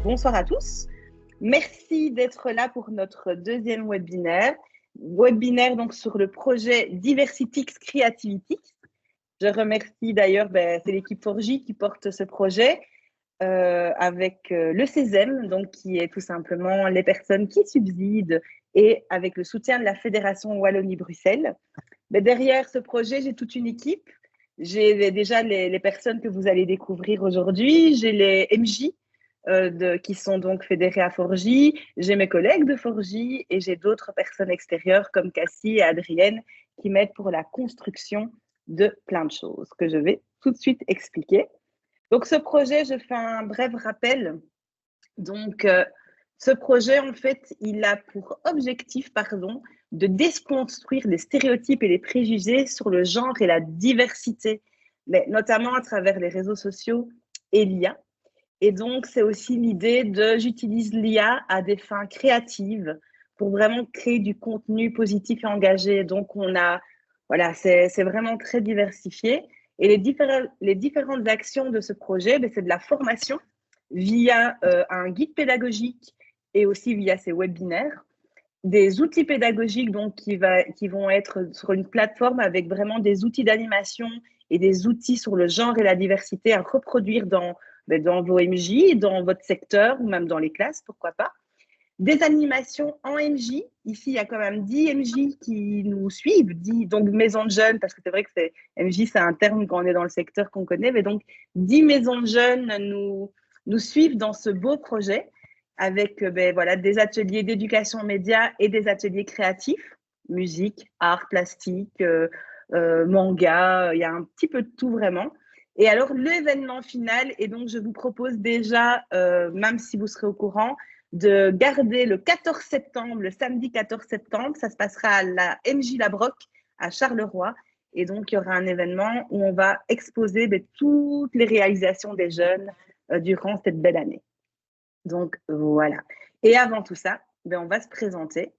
Bonsoir à tous. Merci d'être là pour notre deuxième webinaire. Webinaire donc sur le projet Diversitix Creativitix. Je remercie d'ailleurs, c'est l'équipe Forgy qui porte ce projet avec le CESEM, donc qui est tout simplement les personnes qui subsident et avec le soutien de la Fédération Wallonie-Bruxelles. Mais derrière ce projet, j'ai toute une équipe. J'ai déjà les personnes que vous allez découvrir aujourd'hui. J'ai les MJ qui sont donc fédérés à Forgy. J'ai mes collègues de Forgy et j'ai d'autres personnes extérieures comme Cassie et Adrienne qui m'aident pour la construction de plein de choses que je vais tout de suite expliquer. Donc, ce projet, je fais un bref rappel. Donc, ce projet, en fait, il a pour objectif, de déconstruire les stéréotypes et les préjugés sur le genre et la diversité, mais notamment à travers les réseaux sociaux et l'IA. Et donc, c'est aussi l'idée de j'utilise l'IA à des fins créatives pour vraiment créer du contenu positif et engagé. Donc, voilà, c'est vraiment très diversifié. Et les différentes actions de ce projet, c'est de la formation via un guide pédagogique et aussi via ces webinaires, des outils pédagogiques donc, qui vont être sur une plateforme avec vraiment des outils d'animation et des outils sur le genre et la diversité à reproduire dans vos MJ, dans votre secteur ou même dans les classes, pourquoi pas. Des animations en MJ. Ici, il y a quand même 10 MJ qui nous suivent, 10, donc maisons de jeunes, parce que c'est vrai que MJ, c'est un terme quand on est dans le secteur qu'on connaît, mais donc 10 maisons de jeunes nous suivent dans ce beau projet avec voilà, des ateliers d'éducation média et des ateliers créatifs, musique, art, plastique, manga, il y a un petit peu de tout vraiment. Et alors, l'événement final, et donc je vous propose déjà, même si vous serez au courant, de garder le 14 septembre, le samedi 14 septembre, ça se passera à la MJ Labroc à Charleroi. Et donc, il y aura un événement où on va exposer toutes les réalisations des jeunes durant cette belle année. Donc, voilà. Et avant tout ça, on va se présenter.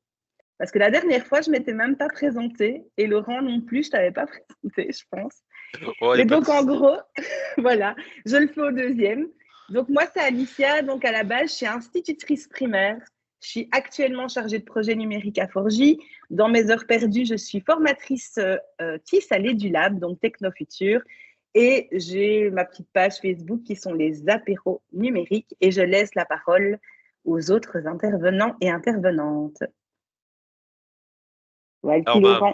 Parce que la dernière fois, je ne m'étais même pas présentée. Et Laurent non plus, je ne t'avais pas présenté, je pense. Oh, mais donc, en gros, voilà, je le fais au deuxième. Donc, moi, c'est Alicia. Donc, à la base, je suis institutrice primaire. Je suis actuellement chargée de projet numérique à Forgy. Dans mes heures perdues, je suis formatrice TIS à l'EduLab, donc Technofutur. Et j'ai ma petite page Facebook qui sont les apéros numériques. Et je laisse la parole aux autres intervenants et intervenantes. Voilà, Laurent.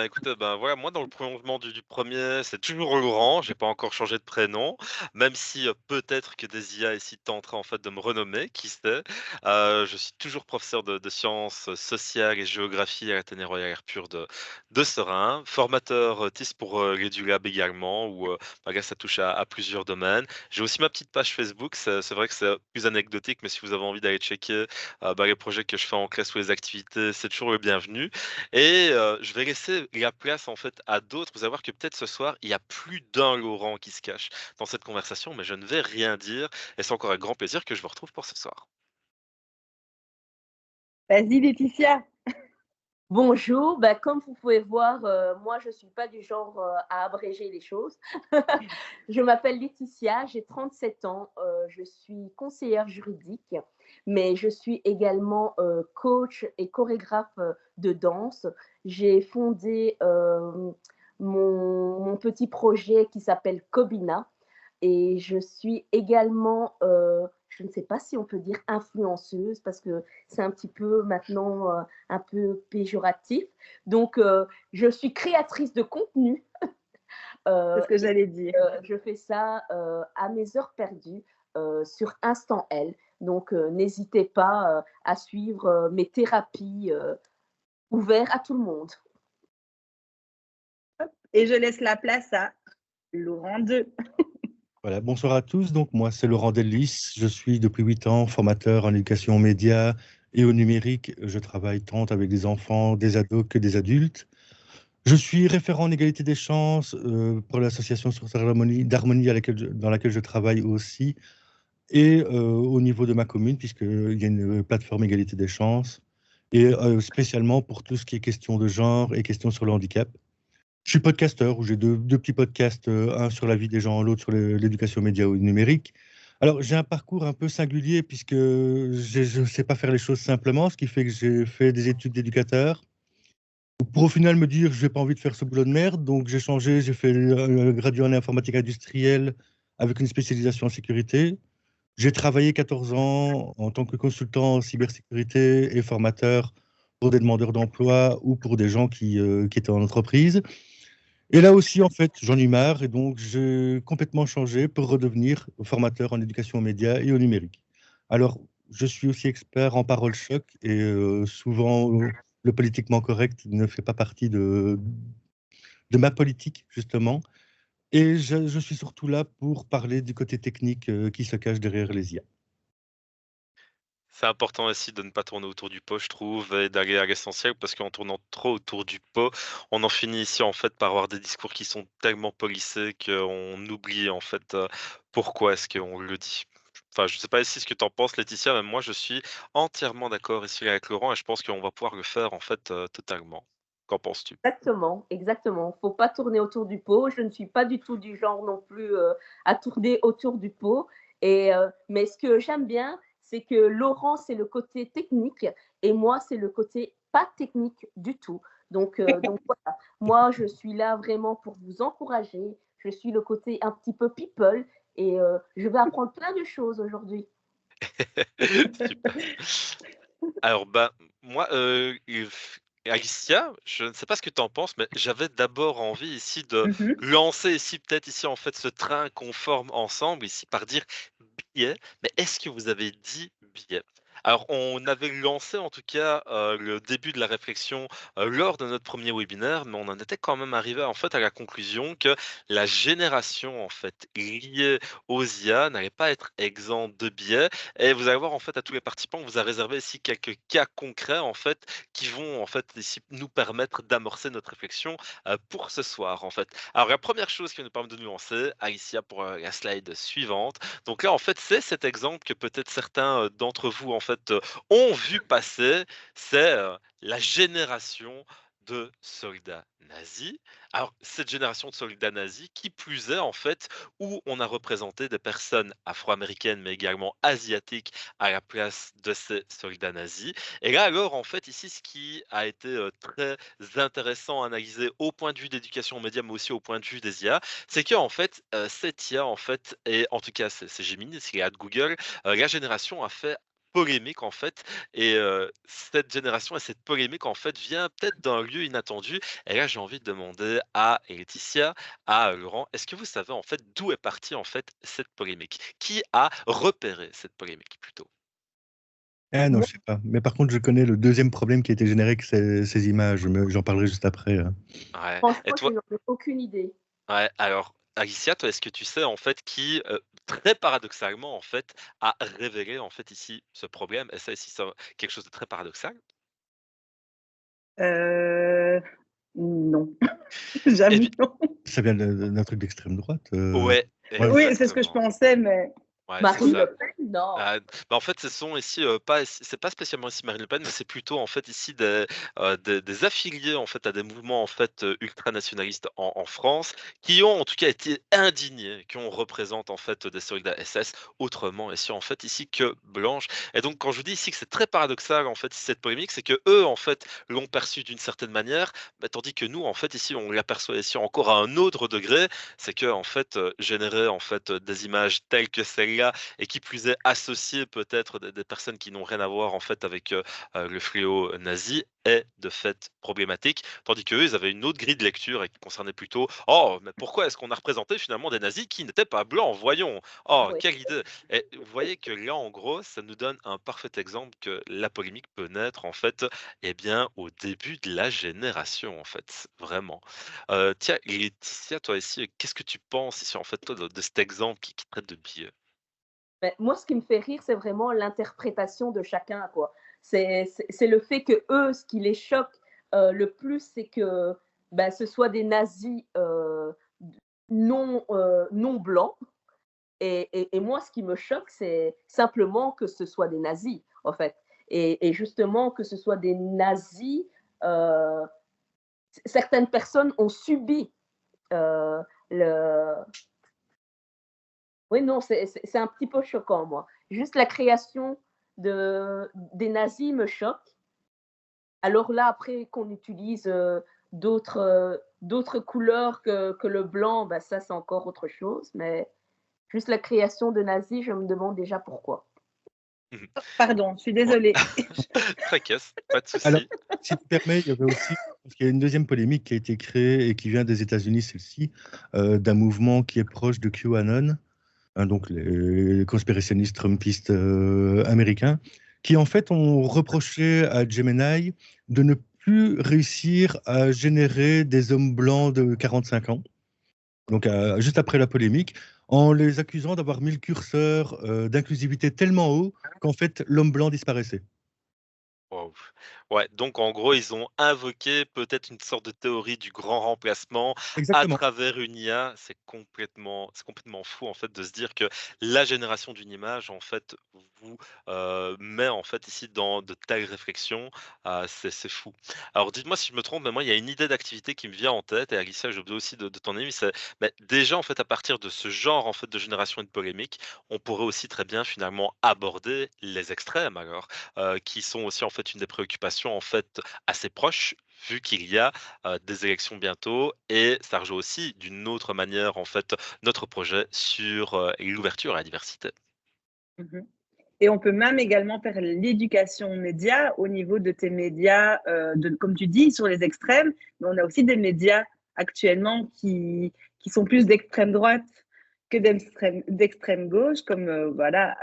Écoute, voilà, moi dans le prolongement du premier, c'est toujours Laurent, j'ai pas encore changé de prénom, même si peut-être que des IA ici tenteraient en fait de me renommer, qui sait. Je suis toujours professeur de sciences sociales et géographie à l'Athénée Royal Air Pur de Serein, formateur TIS pour l'EduLab également, où là, ça touche à plusieurs domaines. J'ai aussi ma petite page Facebook, c'est vrai que c'est plus anecdotique, mais si vous avez envie d'aller checker les projets que je fais en classe ou les activités, c'est toujours le bienvenu. Et je vais laisser la place en fait à d'autres. Vous allez voir que peut-être ce soir, il y a plus d'un Laurent qui se cache dans cette conversation, mais je ne vais rien dire. Et c'est encore un grand plaisir que je vous retrouve pour ce soir. Vas-y, Laetitia. Bonjour, comme vous pouvez voir, moi je ne suis pas du genre à abréger les choses. Je m'appelle Laetitia, j'ai 37 ans, je suis conseillère juridique, mais je suis également coach et chorégraphe de danse. J'ai fondé mon petit projet qui s'appelle Cobina et je suis également je ne sais pas si on peut dire influenceuse parce que c'est un petit peu maintenant un peu péjoratif. Donc, je suis créatrice de contenu. C'est ce que j'allais dire. Je fais ça à mes heures perdues sur Instant L. Donc, n'hésitez pas à suivre mes thérapies ouvertes à tout le monde. Et je laisse la place à Laurent 2. Voilà, bonsoir à tous. Donc, moi, c'est Laurent Delis. Je suis depuis 8 ans formateur en éducation aux médias et au numérique. Je travaille tant avec des enfants, des ados que des adultes. Je suis référent en égalité des chances pour l'association Source d'Harmonie dans laquelle je travaille aussi, et au niveau de ma commune, puisqu'il y a une plateforme égalité des chances, et spécialement pour tout ce qui est question de genre et questions sur le handicap. Je suis podcasteur, où j'ai deux petits podcasts, un sur la vie des gens, l'autre sur l'éducation média ou numérique. Alors, j'ai un parcours un peu singulier puisque je ne sais pas faire les choses simplement, ce qui fait que j'ai fait des études d'éducateur. Pour au final me dire, je n'ai pas envie de faire ce boulot de merde, donc j'ai changé, j'ai fait le graduat en informatique industrielle avec une spécialisation en sécurité. J'ai travaillé 14 ans en tant que consultant en cybersécurité et formateur pour des demandeurs d'emploi ou pour des gens qui étaient en entreprise. Et là aussi, en fait, j'en ai marre et donc j'ai complètement changé pour redevenir formateur en éducation aux médias et au numérique. Alors, je suis aussi expert en parole choc et souvent le politiquement correct ne fait pas partie de ma politique, justement. Et je suis surtout là pour parler du côté technique qui se cache derrière les IA. C'est important aussi de ne pas tourner autour du pot, je trouve, et d'aller à l'essentiel, parce qu'en tournant trop autour du pot, on en finit ici en fait par avoir des discours qui sont tellement polissés qu'on oublie en fait pourquoi est-ce qu'on le dit. Enfin, je sais pas ici ce que tu en penses, Laetitia, mais moi je suis entièrement d'accord ici avec Laurent et je pense qu'on va pouvoir le faire en fait totalement. Qu'en penses-tu? Exactement, exactement. Faut pas tourner autour du pot. Je ne suis pas du tout du genre non plus à tourner autour du pot. Mais ce que j'aime bien, c'est que Laurent, c'est le côté technique et moi, c'est le côté pas technique du tout. Donc voilà, moi, je suis là vraiment pour vous encourager. Je suis le côté un petit peu people et je vais apprendre plein de choses aujourd'hui. Super. Alors, bah, moi, Alicia, je ne sais pas ce que tu en penses, mais j'avais d'abord envie ici de Mhm. lancer ici, peut-être ici, en fait, ce train qu'on forme ensemble ici par dire billet. Mais est-ce que vous avez dit billet? Alors, on avait lancé en tout cas le début de la réflexion lors de notre premier webinaire, mais on en était quand même arrivé en fait à la conclusion que la génération en fait liée aux IA n'allait pas être exempte de biais et vous allez voir, en fait, à tous les participants, on vous a réservé ici quelques cas concrets, en fait, qui vont, en fait, ici, nous permettre d'amorcer notre réflexion pour ce soir, en fait. Alors, la première chose qui va nous permettre de nous lancer, Alicia, pour la slide suivante. Donc là, en fait, c'est cet exemple que peut-être certains d'entre vous, en fait, ont vu passer. C'est la génération de soldats nazis. Alors, cette génération de soldats nazis, qui plus est, en fait, où on a représenté des personnes afro-américaines, mais également asiatiques à la place de ces soldats nazis. Et là, alors, en fait, ici, ce qui a été très intéressant à analyser au point de vue d'éducation aux médias, mais aussi au point de vue des IA, c'est que en fait, cette IA, en fait, et en tout cas, c'est Gemini, c'est l'IA de Google, la génération a fait polémique en fait et cette génération et cette polémique en fait vient peut-être d'un lieu inattendu et là j'ai envie de demander à Laetitia, à Laurent, est-ce que vous savez en fait d'où est partie en fait cette polémique? Qui a repéré cette polémique plutôt? Ah non, Moi, je sais pas. Mais par contre, je connais le deuxième problème qui a été généré avec ces images. J'en parlerai juste après. Ouais et franchement, je toi n'en ai aucune idée. ouais, alors Alicia, toi, est-ce que tu sais en fait qui, très paradoxalement en fait, a révélé en fait ici ce problème? Et ça ici, c'est quelque chose de très paradoxal. Euh, non, Eh j'avoue bien non. Ça vient d'un truc d'extrême droite. ouais, Ouais. Oui, c'est ce que je exactement. pensais, mais Ouais, c'est Marine ça. Le Pen, non. Bah, en fait, ce sont ici, pas c'est pas spécialement ici Marine Le Pen, mais c'est plutôt en fait ici des affiliés en fait à des mouvements en fait, ultranationalistes en France, qui ont en tout cas été indignés, qu'on représente en fait des soldats SS autrement ici en fait ici que blanches et donc quand je vous dis ici que c'est très paradoxal en fait cette polémique, c'est que eux en fait l'ont perçu d'une certaine manière, bah, tandis que nous en fait ici on l'aperçoit ici encore à un autre degré, c'est que en fait, générer en fait, des images telles que celle-là et qui plus est associer peut-être des personnes qui n'ont rien à voir en fait avec le fléau nazi est de fait problématique, tandis qu'eux, ils avaient une autre grille de lecture et qui concernait plutôt oh mais pourquoi est-ce qu'on a représenté finalement des nazis qui n'étaient pas blancs, voyons, oh Oui. quelle idée. Et vous voyez que là en gros ça nous donne un parfait exemple que la polémique peut naître en fait eh bien au début de la génération en fait vraiment. Tiens Laetitia, toi ici qu'est-ce que tu penses ici en fait toi de cet exemple qui traite de biais? Mais moi, ce qui me fait rire, c'est vraiment l'interprétation de chacun, quoi. C'est le fait que eux, ce qui les choque le plus, c'est que ben, ce soit des nazis non blancs. Et moi, ce qui me choque, c'est simplement que ce soit des nazis, en fait. Et justement, que ce soit des nazis, euh, certaines personnes ont subi euh, le, Oui, non, c'est un petit peu choquant, moi. Juste la création des nazis me choque. Alors là, après qu'on utilise d'autres couleurs que le blanc, bah, ça, c'est encore autre chose. Mais juste la création de nazis, je me demande déjà pourquoi. Pardon, je suis Ouais. désolée. Tracasse, pas de Alors, souci. si tu permets, il y avait aussi, parce qu'il y a une deuxième polémique qui a été créée et qui vient des États-Unis, celle-ci, d'un mouvement qui est proche de QAnon, hein, donc les conspirationnistes trumpistes américains, qui en fait ont reproché à Gemini de ne plus réussir à générer des hommes blancs de 45 ans, donc juste après la polémique, en les accusant d'avoir mis le curseur d'inclusivité tellement haut qu'en fait l'homme blanc disparaissait. Wow. Ouais, donc en gros, ils ont invoqué peut-être une sorte de théorie du grand remplacement à Exactement. travers une IA. C'est complètement fou en fait de se dire que la génération d'une image en fait vous met en fait ici dans de telles réflexions. C'est fou. Alors dites-moi si je me trompe, mais moi il y a une idée d'activité qui me vient en tête et Alicia, j'ai besoin aussi de ton avis. C'est déjà en fait à partir de ce genre en fait de génération et de polémique, on pourrait aussi très bien finalement aborder les extrêmes alors qui sont aussi en fait une des préoccupations en fait assez proches, vu qu'il y a des élections bientôt et ça rejoint aussi d'une autre manière en fait notre projet sur l'ouverture à la diversité. Mhm. Et on peut même également faire l'éducation aux médias au niveau de tes médias, comme tu dis, sur les extrêmes, mais on a aussi des médias actuellement qui sont plus d'extrême droite que d'extrême gauche, comme voilà,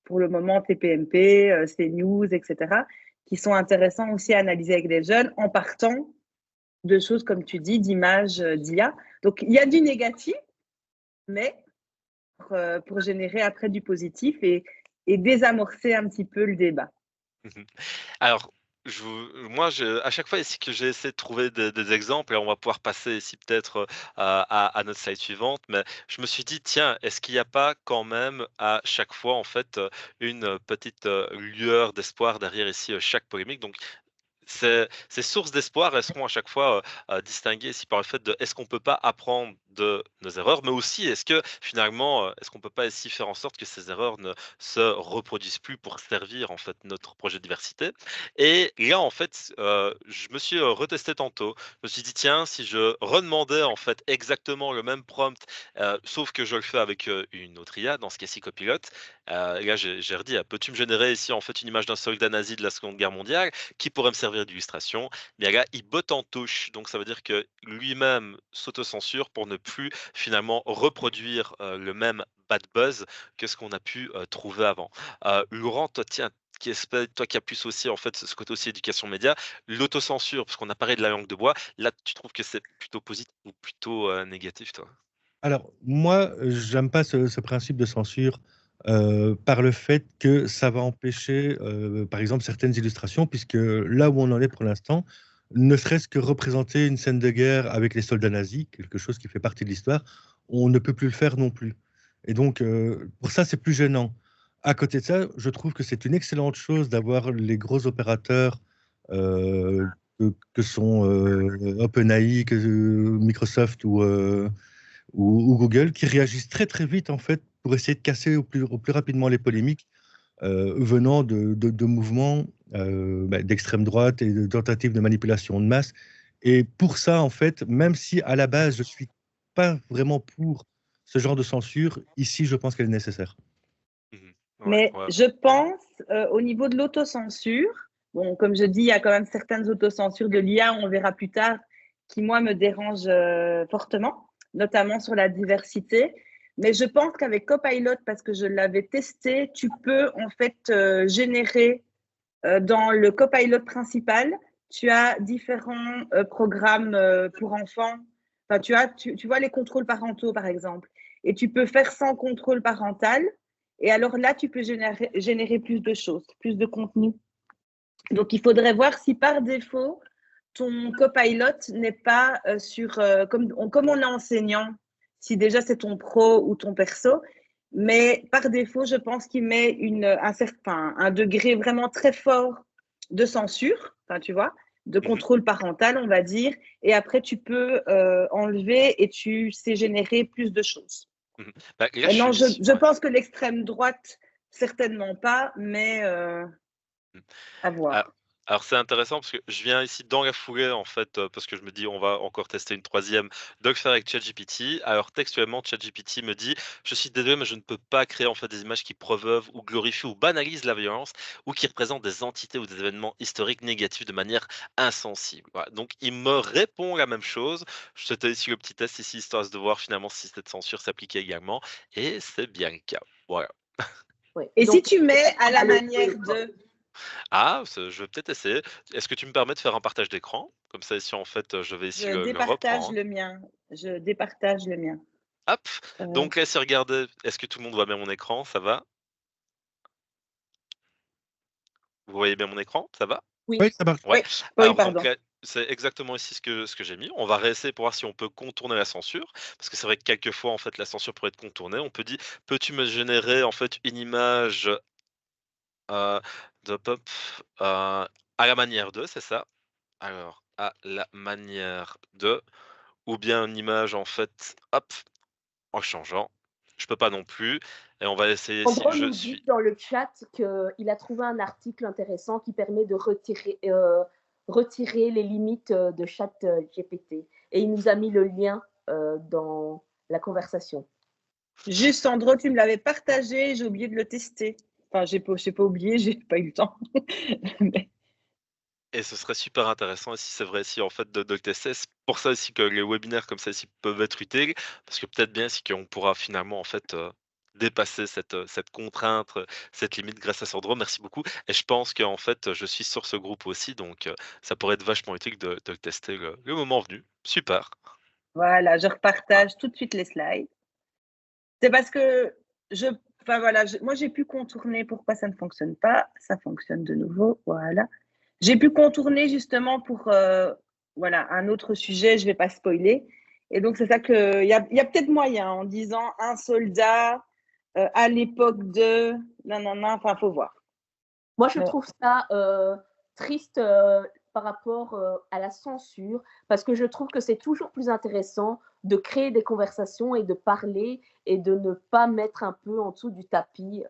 pour le moment TPMP, CNews, etc., qui sont intéressants aussi à analyser avec des jeunes en partant de choses, comme tu dis, d'images d'IA. Donc il y a du négatif, mais pour générer après du positif et désamorcer un petit peu le débat. Mhm. Alors, moi, à chaque fois ici que j'ai essayé de trouver des exemples, et on va pouvoir passer ici peut-être à notre slide suivante, mais je me suis dit, tiens, est-ce qu'il n'y a pas quand même à chaque fois en fait une petite lueur d'espoir derrière ici chaque polémique. Donc ces sources d'espoir, elles seront à chaque fois, distinguées ici par le fait de est-ce qu'on peut pas apprendre de nos erreurs? Mais aussi est-ce que finalement, est-ce qu'on peut pas ici faire en sorte que ces erreurs ne se reproduisent plus pour servir en fait notre projet de diversité? Et là en fait, je me suis, retesté tantôt. Je me suis dit: «Tiens, si je redemandais en fait exactement le même prompt, sauf que je le fais avec, une autre IA, dans ce cas-ci Copilot», et là j'ai redit: «Ah, peux-tu me générer ici en fait une image d'un soldat nazi de la Seconde Guerre mondiale?» qui pourrait me servir d'illustration. Mais là, il botte en touche, donc ça veut dire que lui-même s'autocensure pour ne plus finalement reproduire le même bad buzz que ce qu'on a pu trouver avant. Laurent, toi, tiens, toi qui as plus aussi en fait ce côté aussi éducation média, l'autocensure, parce qu'on a parlé de la langue de bois, là tu trouves que c'est plutôt positif ou plutôt négatif, toi? Alors, moi, j'aime pas ce principe de censure par le fait que ça va empêcher, par exemple, certaines illustrations, puisque là où on en est pour l'instant, ne serait-ce que représenter une scène de guerre avec les soldats nazis, quelque chose qui fait partie de l'histoire, on ne peut plus le faire non plus. Et donc, pour ça, c'est plus gênant. À côté de ça, je trouve que c'est une excellente chose d'avoir les gros opérateurs que sont OpenAI, Microsoft ou Google qui réagissent très très vite en fait pour essayer de casser au plus rapidement les polémiques venant de mouvements d'extrême droite et de tentatives de manipulation de masse. Et pour ça, en fait, même si à la base je suis pas vraiment pour ce genre de censure, ici je pense qu'elle est nécessaire. Mhm. Ouais, Mais ouais. je pense, au niveau de l'autocensure, bon, comme je dis, il y a quand même certaines autocensures de l'IA, on verra plus tard, qui, moi, me dérangent fortement, notamment sur la diversité. Mais je pense qu'avec Copilot, parce que je l'avais testé, tu peux en fait générer dans le Copilot principal, tu as différents programmes pour enfants. Enfin, tu vois les contrôles parentaux, par exemple. Et tu peux faire sans contrôle parental. Et alors là, tu peux générer plus de choses, plus de contenu. Donc, il faudrait voir si par défaut, ton copilot n'est pas comme on est enseignant, si déjà c'est ton pro ou ton perso, mais par défaut, je pense qu'il met un degré vraiment très fort de censure, enfin, tu vois, de Mhm. contrôle parental, on va dire, et après tu peux enlever et tu sais générer plus de choses. Mhm. Bah, là, je Non, suis. je Ouais. pense que l'extrême droite, certainement pas, mais Mm. à Ah, voir. alors c'est intéressant parce que je viens ici dans la foulée en fait, parce que je me dis on va encore tester une troisième de le faire avec ChatGPT. Alors textuellement, ChatGPT me dit: «Je suis désolé, mais je ne peux pas créer en fait des images qui promeuvent ou glorifient ou banalisent la violence ou qui représentent des entités ou des événements historiques négatifs de manière insensible». Voilà, donc il me répond la même chose. Je te ici le petit test ici, histoire de voir finalement si cette censure s'appliquait également et c'est bien le cas. Voilà. Ouais. Et si Donc, tu mets à on va la le manière jouer, quoi. de... Ah, je vais peut-être essayer. Est-ce que tu me permets de faire un partage d'écran? Comme ça, ici, en fait, je vais ici Je le départage reprendre. le mien. Je départage le mien. Hop. Euh, Donc là, si regardez, est-ce que tout le monde voit bien mon écran? Ça va? Vous voyez bien mon écran? Ça va? Oui, Oui, ça marche. Ouais. oui, oui, Alors donc pardon. là, c'est exactement ici ce que j'ai mis. On va réessayer pour voir si on peut contourner la censure, parce que c'est vrai que quelquefois, en fait, la censure pourrait être contournée. On peut dire: «Peux-tu me générer, en fait, une image, heu, de pop, à la manière de», c'est ça. Alors, à la manière de, ou bien une image, en fait, hop, en changeant. Je peux pas non plus et on va essayer si Sandro je nous dit suis dans le chat qu'il a trouvé un article intéressant qui permet de retirer les limites de chat GPT. Et il nous a mis le lien dans la conversation. Juste, Sandro, tu me l'avais partagé, j'ai oublié de le tester. Enfin, j'ai pas oublié, j'ai pas eu le temps. Mais et ce serait super intéressant et si c'est vrai si en fait de le tester. C'est pour ça aussi que les webinaires comme ça ci peuvent être utiles, parce que peut-être bien si qu'on pourra finalement en fait, dépasser cette contrainte, cette limite grâce à Sandro. Merci beaucoup et je pense qu'en fait, je suis sur ce groupe aussi donc ça pourrait être vachement utile de le tester le moment venu. Super. voilà, je repartage tout de suite les slides. C'est parce que enfin voilà, moi j'ai pu contourner pourquoi ça ne fonctionne pas. Ça fonctionne de nouveau, voilà. J'ai pu contourner justement pour voilà, un autre sujet, je vais pas spoiler. Et donc c'est ça que il y a peut-être moyen en disant un soldat à l'époque de non non non, enfin faut voir. Moi, je Mais trouve ça triste par rapport à la censure, parce que je trouve que c'est toujours plus intéressant de créer des conversations et de parler et de ne pas mettre un peu en dessous du tapis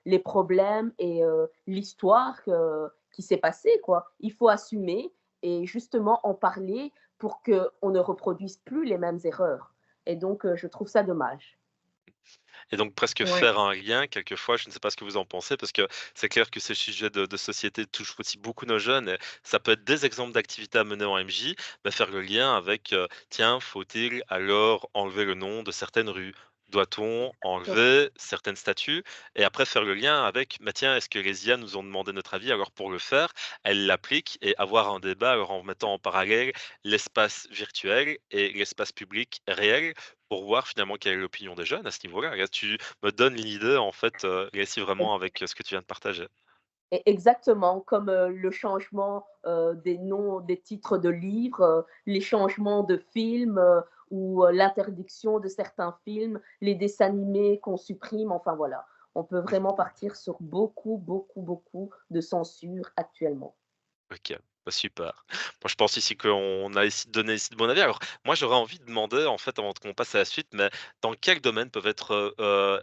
les problèmes et l'histoire qui s'est passée, quoi. Il faut assumer et justement en parler pour qu'on ne reproduise plus les mêmes erreurs. Et donc, je trouve ça dommage. Et donc presque ouais. faire un lien quelquefois, je ne sais pas ce que vous en pensez, parce que c'est clair que ces sujets de société touchent aussi beaucoup nos jeunes et ça peut être des exemples d'activités à mener en MJ, mais faire le lien avec, tiens, faut-il alors enlever le nom de certaines rues? Doit-on enlever certaines statues? Et après faire le lien avec, bah, tiens, est-ce que les IA nous ont demandé notre avis? Alors pour le faire, elles l'appliquent et avoir un débat, alors en mettant en parallèle l'espace virtuel et l'espace public réel pour voir finalement quelle est l'opinion des jeunes à ce niveau-là. Là, tu me donnes l'idée en fait, ici vraiment avec, ce que tu viens de partager. Exactement, comme le changement des noms des titres de livres, les changements de films ou l'interdiction de certains films, les dessins animés qu'on supprime, enfin voilà. On peut vraiment partir sur beaucoup, beaucoup, beaucoup de censure actuellement. OK, bah, super. Moi, je pense ici qu'on a ici donné ici de mon avis. Alors, moi, j'aurais envie de demander, en fait, avant qu'on passe à la suite, mais dans quel domaine peuvent être,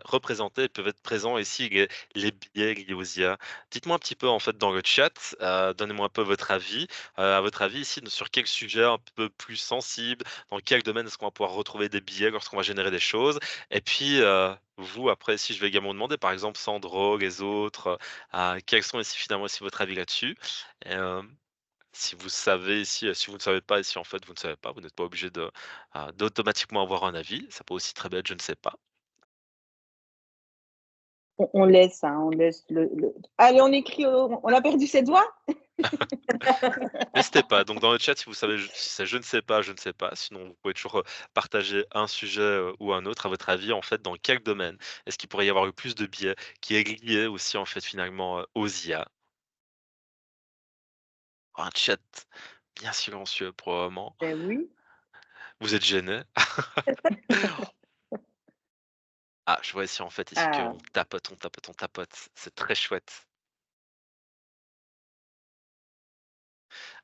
représentés, peuvent être présents ici les biais liés aux IA? Dites-moi un petit peu, en fait, dans le chat, donnez-moi un peu votre avis. À votre avis, ici, sur quel sujet un peu plus sensible, dans quel domaine est-ce qu'on va pouvoir retrouver des biais lorsqu'on va générer des choses? Et puis, vous, après, si je vais également demander, par exemple, Sandro, les autres, quels sont ici, finalement, aussi votre avis là-dessus? Et si vous savez si vous ne savez pas et si en fait vous ne savez pas, vous n'êtes pas obligé d'automatiquement avoir un avis. Ça peut aussi très bien être je ne sais pas. On laisse, hein, on laisse Allez, on écrit, on a perdu ses doigts. N'hésitez pas, donc dans le chat si vous savez si c'est je ne sais pas, je ne sais pas. Sinon vous pouvez toujours, partager un sujet, ou un autre. À votre avis, en fait, dans quel domaine est-ce qu'il pourrait y avoir le plus de biais qui est lié aussi en fait finalement, aux IA? Un chat bien silencieux pour le moment. Ben oui. Vous êtes gêné. Ah, je vois ici en fait ici Ah, qu'on tapote, on tapote, on tapote. C'est très chouette.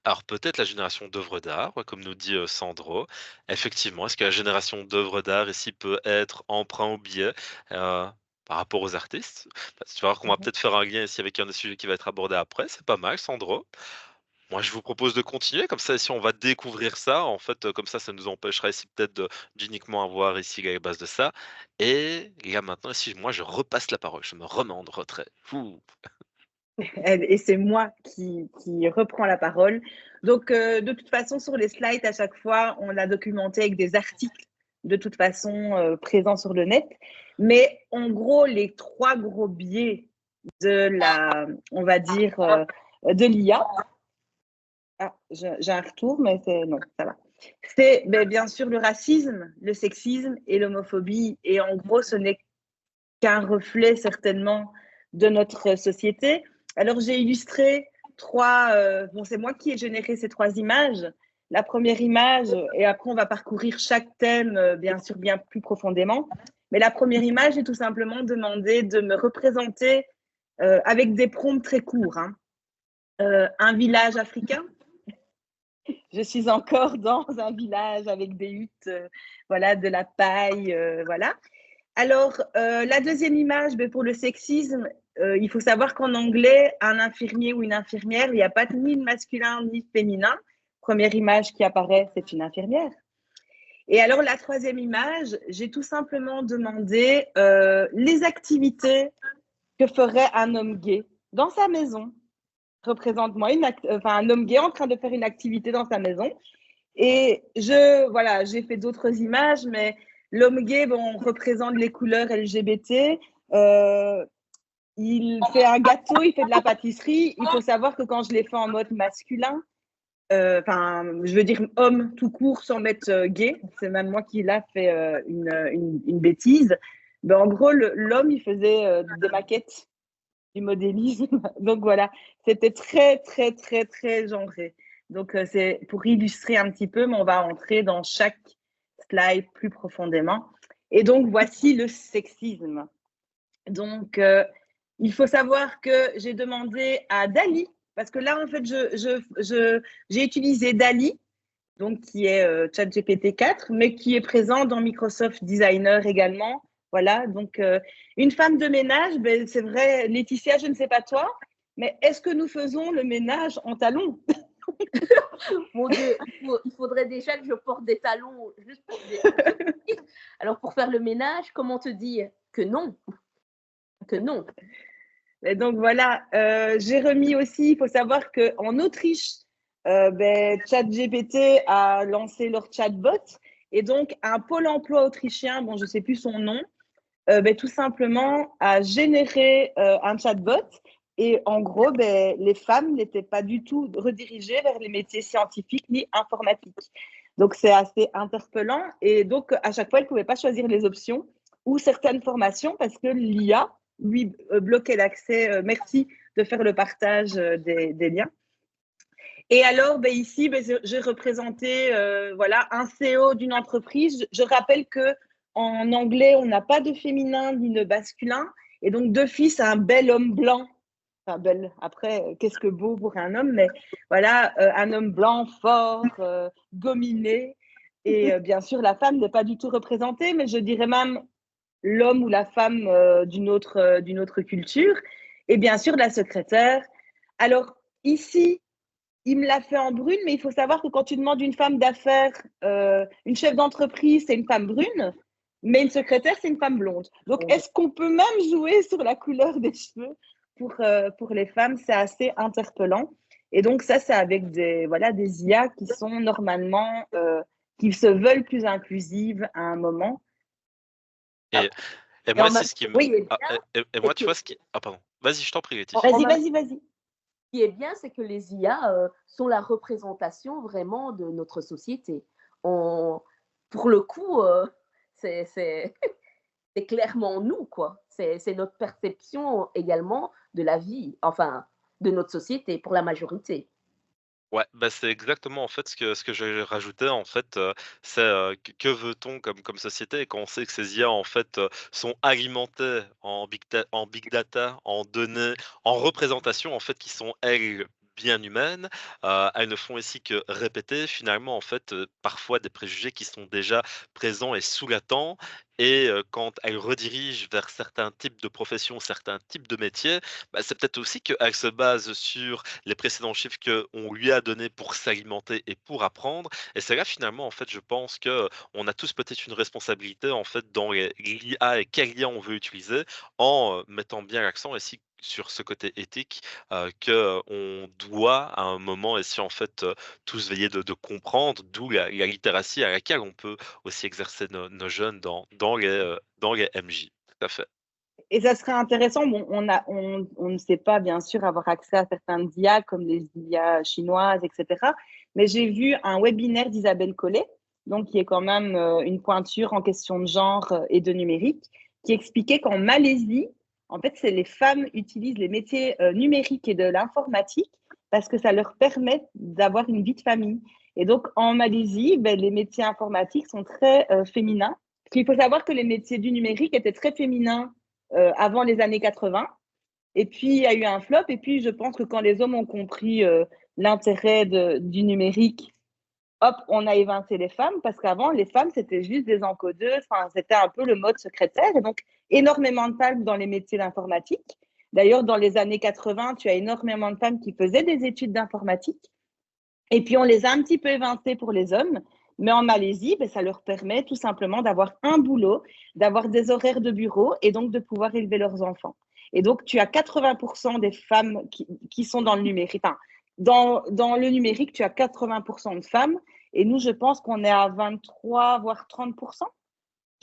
Alors peut-être la génération d'œuvres d'art, ouais, comme nous dit Sandro. Effectivement, est-ce que la génération d'œuvres d'art ici peut être emprunt ou biais par rapport aux artistes? Tu vas voir qu'on va Mhm. peut-être faire un lien ici avec un des sujets qui va être abordé après. C'est pas mal, Sandro. Moi, je vous propose de continuer, comme ça, si on va découvrir ça, en fait, comme ça nous empêchera ici peut-être d'uniquement avoir ici les bases de ça. Et là maintenant, si moi je repasse la parole, je me remets en retrait. Ouh. Et c'est moi qui reprends la parole. Donc, de toute façon, sur les slides, à chaque fois, on l'a documenté avec des articles, de toute façon, présents sur le net. Mais en gros, les trois gros biais de on va dire, de l'IA. Ah, j'ai un retour, mais non, ça va. C'est bien sûr le racisme, le sexisme et l'homophobie. Et en gros, ce n'est qu'un reflet certainement de notre société. Alors, j'ai illustré bon, c'est moi qui ai généré ces trois images. La première image, et après, on va parcourir chaque thème, bien sûr, bien plus profondément. Mais la première image, j'ai tout simplement demandé de me représenter avec des prompts très courts. Hein. Un village africain. Je suis encore dans un village avec des huttes, voilà, de la paille, voilà. Alors, la deuxième image, pour le sexisme, il faut savoir qu'en anglais, un infirmier ou une infirmière, il n'y a pas ni de masculin ni de féminin. Première image qui apparaît, c'est une infirmière. Et alors, la troisième image, j'ai tout simplement demandé les activités que ferait un homme gay dans sa maison. Représente-moi un homme gay en train de faire une activité dans sa maison. Et voilà, j'ai fait d'autres images, mais l'homme gay, bon, représente les couleurs LGBT. Il fait un gâteau, il fait de la pâtisserie. Il faut savoir que quand je l'ai fait en mode masculin, je veux dire homme tout court sans mettre gay, c'est même moi qui l'a fait une bêtise. Ben, en gros, l'homme, il faisait des maquettes, du modélisme. Donc voilà, c'était très, très, très, très genré. Donc c'est pour illustrer un petit peu, mais on va entrer dans chaque slide plus profondément. Et donc voici le sexisme. Donc il faut savoir que j'ai demandé à DALL-E, parce que là en fait j'ai utilisé DALL-E, donc qui est ChatGPT 4, mais qui est présent dans Microsoft Designer également. Voilà, donc une femme de ménage, c'est vrai, Laetitia, je ne sais pas toi, mais est-ce que nous faisons le ménage en talons? Mon Dieu, il faudrait déjà que je porte des talons juste pour Alors, pour faire le ménage, comment te dire que non? Que non. Et donc voilà, j'ai remis aussi, il faut savoir qu'en Autriche, ChatGPT a lancé leur chatbot et donc un pôle emploi autrichien, bon, je ne sais plus son nom, tout simplement a généré un chatbot et en gros, les femmes n'étaient pas du tout redirigées vers les métiers scientifiques ni informatiques. Donc c'est assez interpellant et donc à chaque fois, elles ne pouvaient pas choisir les options ou certaines formations parce que l'IA lui bloquait l'accès. Merci de faire le partage des liens. Et alors, ici, j'ai représenté voilà, un CEO d'une entreprise. Je rappelle que en anglais, on n'a pas de féminin ni de masculin. Et donc, d'office, un bel homme blanc. Enfin, bel, après, qu'est-ce que beau pour un homme, mais voilà, un homme blanc, fort, gominé. Et bien sûr, la femme n'est pas du tout représentée, mais je dirais même l'homme ou la femme d'une autre culture. Et bien sûr, la secrétaire. Alors, ici, il me l'a fait en brune, mais il faut savoir que quand tu demandes une femme d'affaires, une chef d'entreprise, c'est une femme brune, mais une secrétaire, c'est une femme blonde. Donc, est-ce qu'on peut même jouer sur la couleur des cheveux pour les femmes? C'est assez interpellant. Et donc, ça, c'est avec des IA qui sont normalement, qui se veulent plus inclusives à un moment. Et, et moi, c'est ce qui me. Oui, Et moi, tu vois ce qui. Ah, pardon. Vas-y, je t'en prie, Laetitia. Vas-y. Ce qui est bien, c'est que les IA sont la représentation vraiment de notre société. Pour le coup, c'est clairement nous, quoi. C'est notre perception également de la vie, enfin, de notre société pour la majorité. Ouais, c'est exactement en fait ce que j'ai rajouté en fait, c'est, que veut-on comme société? Et quand on sait que ces IA en fait, sont alimentées en big data, en données, en représentation en fait qui sont elles bien humaines. Elles ne font ici que répéter finalement en fait, parfois des préjugés qui sont déjà présents et sous-latents et quand elles redirigent vers certains types de professions, certains types de métiers, bah, c'est peut-être aussi qu'elle se base sur les précédents chiffres qu'on lui a donnés pour s'alimenter et pour apprendre et c'est là finalement en fait je pense que on a tous peut-être une responsabilité en fait dans l'IA et quel IA on veut utiliser en, mettant bien l'accent ici sur ce côté éthique, qu'on doit à un moment essayer en fait, tous veiller de comprendre, d'où la littératie à laquelle on peut aussi exercer nos jeunes dans les MJ. Tout à fait. Et ça serait intéressant, bon, on ne sait pas bien sûr avoir accès à certaines IA comme les IA chinoises, etc. Mais j'ai vu un webinaire d'Isabelle Collet, donc qui est quand même une pointure en question de genre et de numérique, qui expliquait qu'en Malaisie, en fait, c'est les femmes utilisent les métiers numériques et de l'informatique parce que ça leur permet d'avoir une vie de famille. Et donc en Malaisie, ben, les métiers informatiques sont très féminins. Il faut savoir que les métiers du numérique étaient très féminins avant les années 80. Et puis, il y a eu un flop. Et puis, je pense que quand les hommes ont compris l'intérêt du numérique, hop, on a évincé les femmes parce qu'avant, les femmes, c'était juste des encodeuses. Enfin, c'était un peu le mode secrétaire. Et donc, énormément de femmes dans les métiers d'informatique. D'ailleurs, dans les années 80, tu as énormément de femmes qui faisaient des études d'informatique. Et puis, on les a un petit peu évincées pour les hommes. Mais en Malaisie, ben, ça leur permet tout simplement d'avoir un boulot, d'avoir des horaires de bureau et donc de pouvoir élever leurs enfants. Et donc, tu as 80% des femmes qui sont dans le numérique. Enfin, dans le numérique, tu as 80% de femmes. Et nous, je pense qu'on est à 23, voire 30%.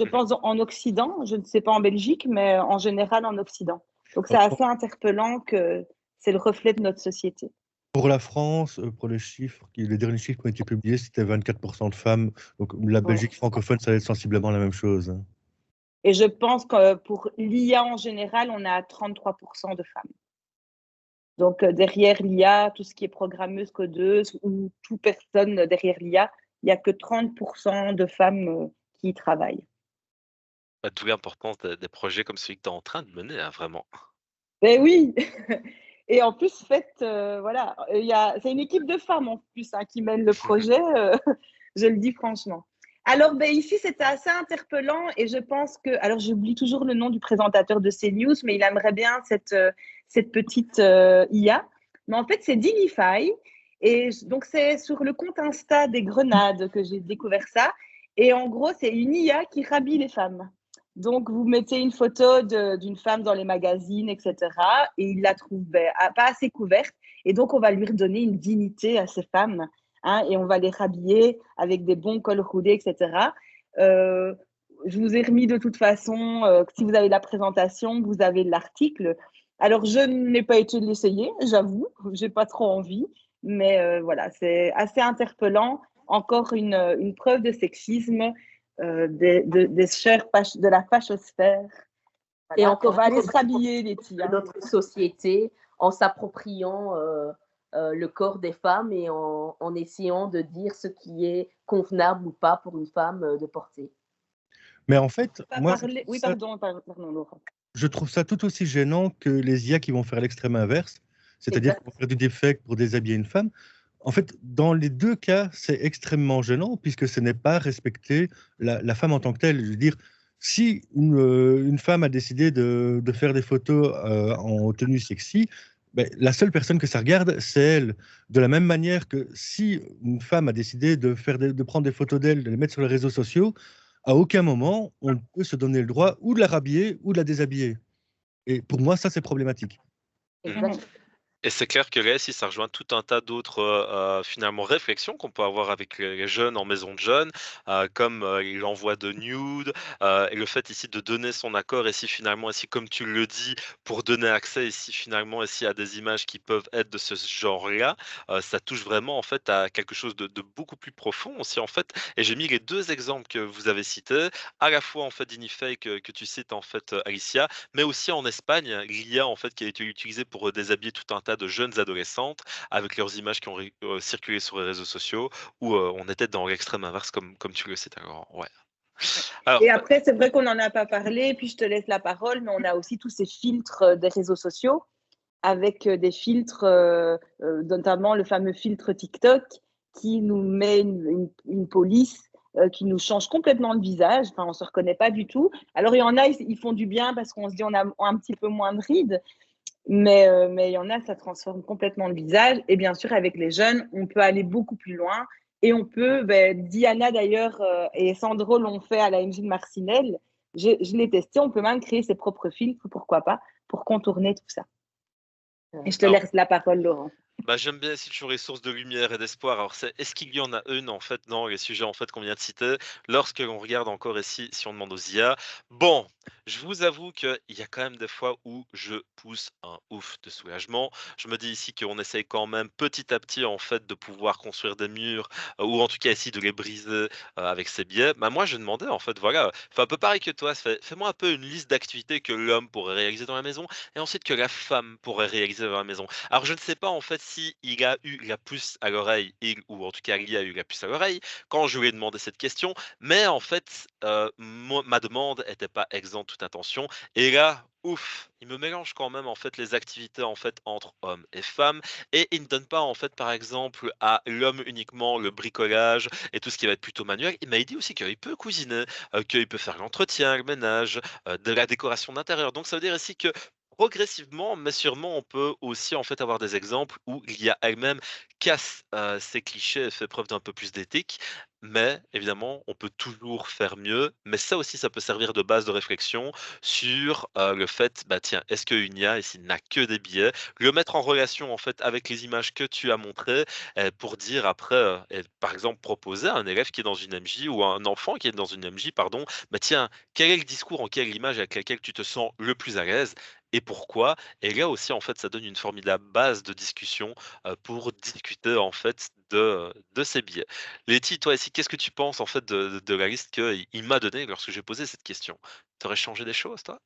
Je pense en Occident, je ne sais pas en Belgique, mais en général en Occident. Donc, c'est assez interpellant que c'est le reflet de notre société. Pour la France, pour les derniers chiffres qui ont été publiés, c'était 24% de femmes. Donc la Belgique francophone, ça va être sensiblement la même chose. Et je pense que pour l'IA en général, on a 33% de femmes. Donc derrière l'IA, tout ce qui est programmeuse, codeuse ou toute personne derrière l'IA, il n'y a que 30% de femmes qui y travaillent. D'où l'importance des projets comme celui que tu es en train de mener, hein, vraiment. Ben oui. Et en plus, voilà, c'est une équipe de femmes en plus qui mène le projet, je le dis franchement. Alors, ben, ici, c'était assez interpellant et je pense que, alors j'oublie toujours le nom du présentateur de CNews, mais il aimerait bien cette petite IA. Mais en fait, c'est Dinify. Et donc, c'est sur le compte Insta des Grenades que j'ai découvert ça. Et en gros, c'est une IA qui rhabille les femmes. Donc, vous mettez une photo d'une femme dans les magazines, etc. Et il la trouve pas assez couverte. Et donc, on va lui redonner une dignité à ces femmes. Et on va les rhabiller avec des bons cols roulés, etc. Je vous ai remis de toute façon, si vous avez la présentation, vous avez l'article. Alors, je n'ai pas été l'essayer, j'avoue. Je n'ai pas trop envie. Mais voilà, c'est assez interpellant. Encore une preuve de sexisme. De la fachosphère. Voilà. Et encore, on va aller se rhabiller, les filles. Notre société, en s'appropriant le corps des femmes et en essayant de dire ce qui est convenable ou pas pour une femme de porter. Mais en fait, moi, pardon, Laurent. Je trouve ça tout aussi gênant que les IA qui vont faire l'extrême inverse, c'est-à-dire qu'ils vont faire du deepfake pour déshabiller une femme. En fait, dans les deux cas, c'est extrêmement gênant puisque ce n'est pas respecter la femme en tant que telle. Je veux dire, si une femme a décidé de faire des photos en tenue sexy, ben, la seule personne que ça regarde, c'est elle. De la même manière que si une femme a décidé de prendre des photos d'elle, de les mettre sur les réseaux sociaux, à aucun moment on ne peut se donner le droit ou de la rhabiller ou de la déshabiller. Et pour moi, ça, c'est problématique. Exactement. Et c'est clair que là, si ça rejoint tout un tas d'autres finalement réflexions qu'on peut avoir avec les jeunes en maison de jeunes, comme l'envoi de nudes, et le fait ici de donner son accord, et si finalement, ici, comme tu le dis, pour donner accès ici finalement ici à des images qui peuvent être de ce genre-là, ça touche vraiment en fait à quelque chose de beaucoup plus profond aussi en fait. Et j'ai mis les deux exemples que vous avez cités, à la fois en fait d'Inifake que tu cites en fait Alicia, mais aussi en Espagne, l'IA en fait qui a été utilisée pour déshabiller tout un tas de jeunes adolescentes avec leurs images qui ont circulé sur les réseaux sociaux où on était dans l'extrême inverse comme tu le sais. Alors, ouais. Alors, et après, c'est vrai qu'on n'en a pas parlé, puis je te laisse la parole, mais on a aussi tous ces filtres des réseaux sociaux avec des filtres, notamment le fameux filtre TikTok qui nous met une police qui nous change complètement le visage. Enfin, on ne se reconnaît pas du tout. Alors, il y en a, ils font du bien parce qu'on se dit on a un petit peu moins de rides. Mais il y en a, ça transforme complètement le visage. Et bien sûr, avec les jeunes, on peut aller beaucoup plus loin. Et on peut, Diana d'ailleurs et Sandro l'ont fait à la MJ de Marcinelle. Je l'ai testé, on peut même créer ses propres filtres, pourquoi pas, pour contourner tout ça. Et je te laisse la parole, Laurent. J'aime bien aussi toujours les sources de lumière et d'espoir. Alors, est-ce qu'il y en a une, en fait, dans les sujets en fait, qu'on vient de citer, lorsque l'on regarde encore ici, si on demande aux IA? Bon, je vous avoue qu'il y a quand même des fois où je pousse un ouf de soulagement. Je me dis ici qu'on essaye quand même petit à petit, en fait, de pouvoir construire des murs, ou en tout cas essayer de les briser avec ces biais. Moi, je demandais, en fait, voilà, un peu pareil que toi, fais-moi un peu une liste d'activités que l'homme pourrait réaliser dans la maison et ensuite que la femme pourrait réaliser dans la maison. Alors, je ne sais pas en fait si il a eu la puce à l'oreille, ou en tout cas il a eu la puce à l'oreille quand je lui ai demandé cette question, mais en fait, ma demande n'était pas exempte de toute attention. Et là, ouf, il me mélange quand même en fait les activités en fait entre hommes et femmes, et il ne donne pas en fait par exemple à l'homme uniquement le bricolage et tout ce qui va être plutôt manuel. Il m'a dit aussi qu'il peut cuisiner, qu'il peut faire l'entretien, le ménage, de la décoration d'intérieur. Donc ça veut dire ici que progressivement, mais sûrement, on peut aussi en fait avoir des exemples où l'IA elle-même casse ces clichés et fait preuve d'un peu plus d'éthique. Mais évidemment, on peut toujours faire mieux. Mais ça aussi, ça peut servir de base de réflexion sur le fait, tiens, est-ce qu'une IA ici n'a que des biais? Le mettre en relation en fait avec les images que tu as montrées pour dire après, et par exemple, proposer à un élève qui est dans une MJ ou à un enfant qui est dans une MJ, pardon, tiens, quel est le discours en quelle image avec laquelle tu te sens le plus à l'aise? Et pourquoi? Et là aussi, en fait, ça donne une formidable base de discussion, pour discuter, en fait, de ces biais. Letty, toi ici, qu'est-ce que tu penses, en fait, de la liste qu'il m'a donnée lorsque j'ai posé cette question? Tu aurais changé des choses, toi?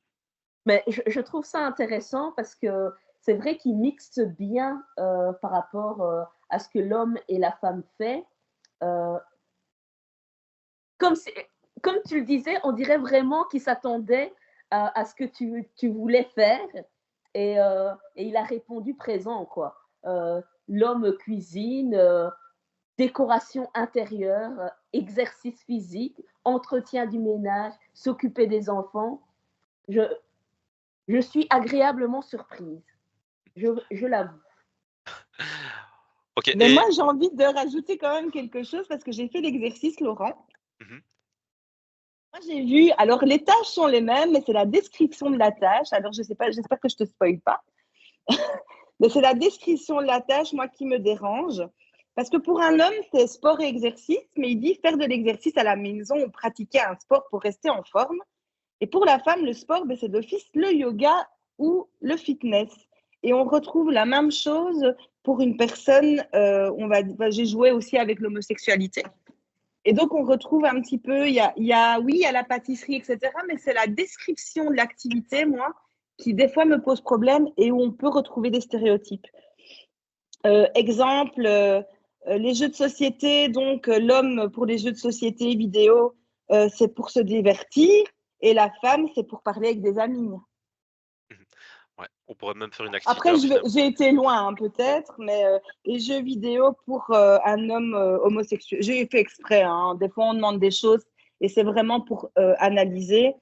Mais je trouve ça intéressant parce que c'est vrai qu'il mixe bien par rapport à ce que l'homme et la femme fait. Euh, comme, comme tu le disais, on dirait vraiment qu'il s'attendait à ce que tu voulais faire et il a répondu présent, quoi. L'homme cuisine, décoration intérieure, exercice physique, entretien du ménage, s'occuper des enfants. Je suis agréablement surprise, je l'avoue. Ok, Mais moi, j'ai envie de rajouter quand même quelque chose parce que j'ai fait l'exercice, Laurent. Moi, j'ai vu, alors les tâches sont les mêmes, mais c'est la description de la tâche. Alors, je sais pas, j'espère que je te spoil pas. Mais c'est la description de la tâche, moi, qui me dérange. Parce que pour un homme, c'est sport et exercice, mais il dit faire de l'exercice à la maison ou pratiquer un sport pour rester en forme. Et pour la femme, le sport, c'est d'office le yoga ou le fitness. Et on retrouve la même chose pour une personne, j'ai joué aussi avec l'homosexualité. Et donc, on retrouve un petit peu, il y a la pâtisserie, etc., mais c'est la description de l'activité, moi, qui des fois me pose problème et où on peut retrouver des stéréotypes. Exemple, les jeux de société, donc l'homme pour les jeux de société vidéo, c'est pour se divertir et la femme, c'est pour parler avec des amis. Ouais, on pourrait même faire une activité. Après, j'ai été loin, peut-être, mais les jeux vidéo pour un homme homosexuel, j'ai fait exprès. Des fois, on demande des choses et c'est vraiment pour analyser.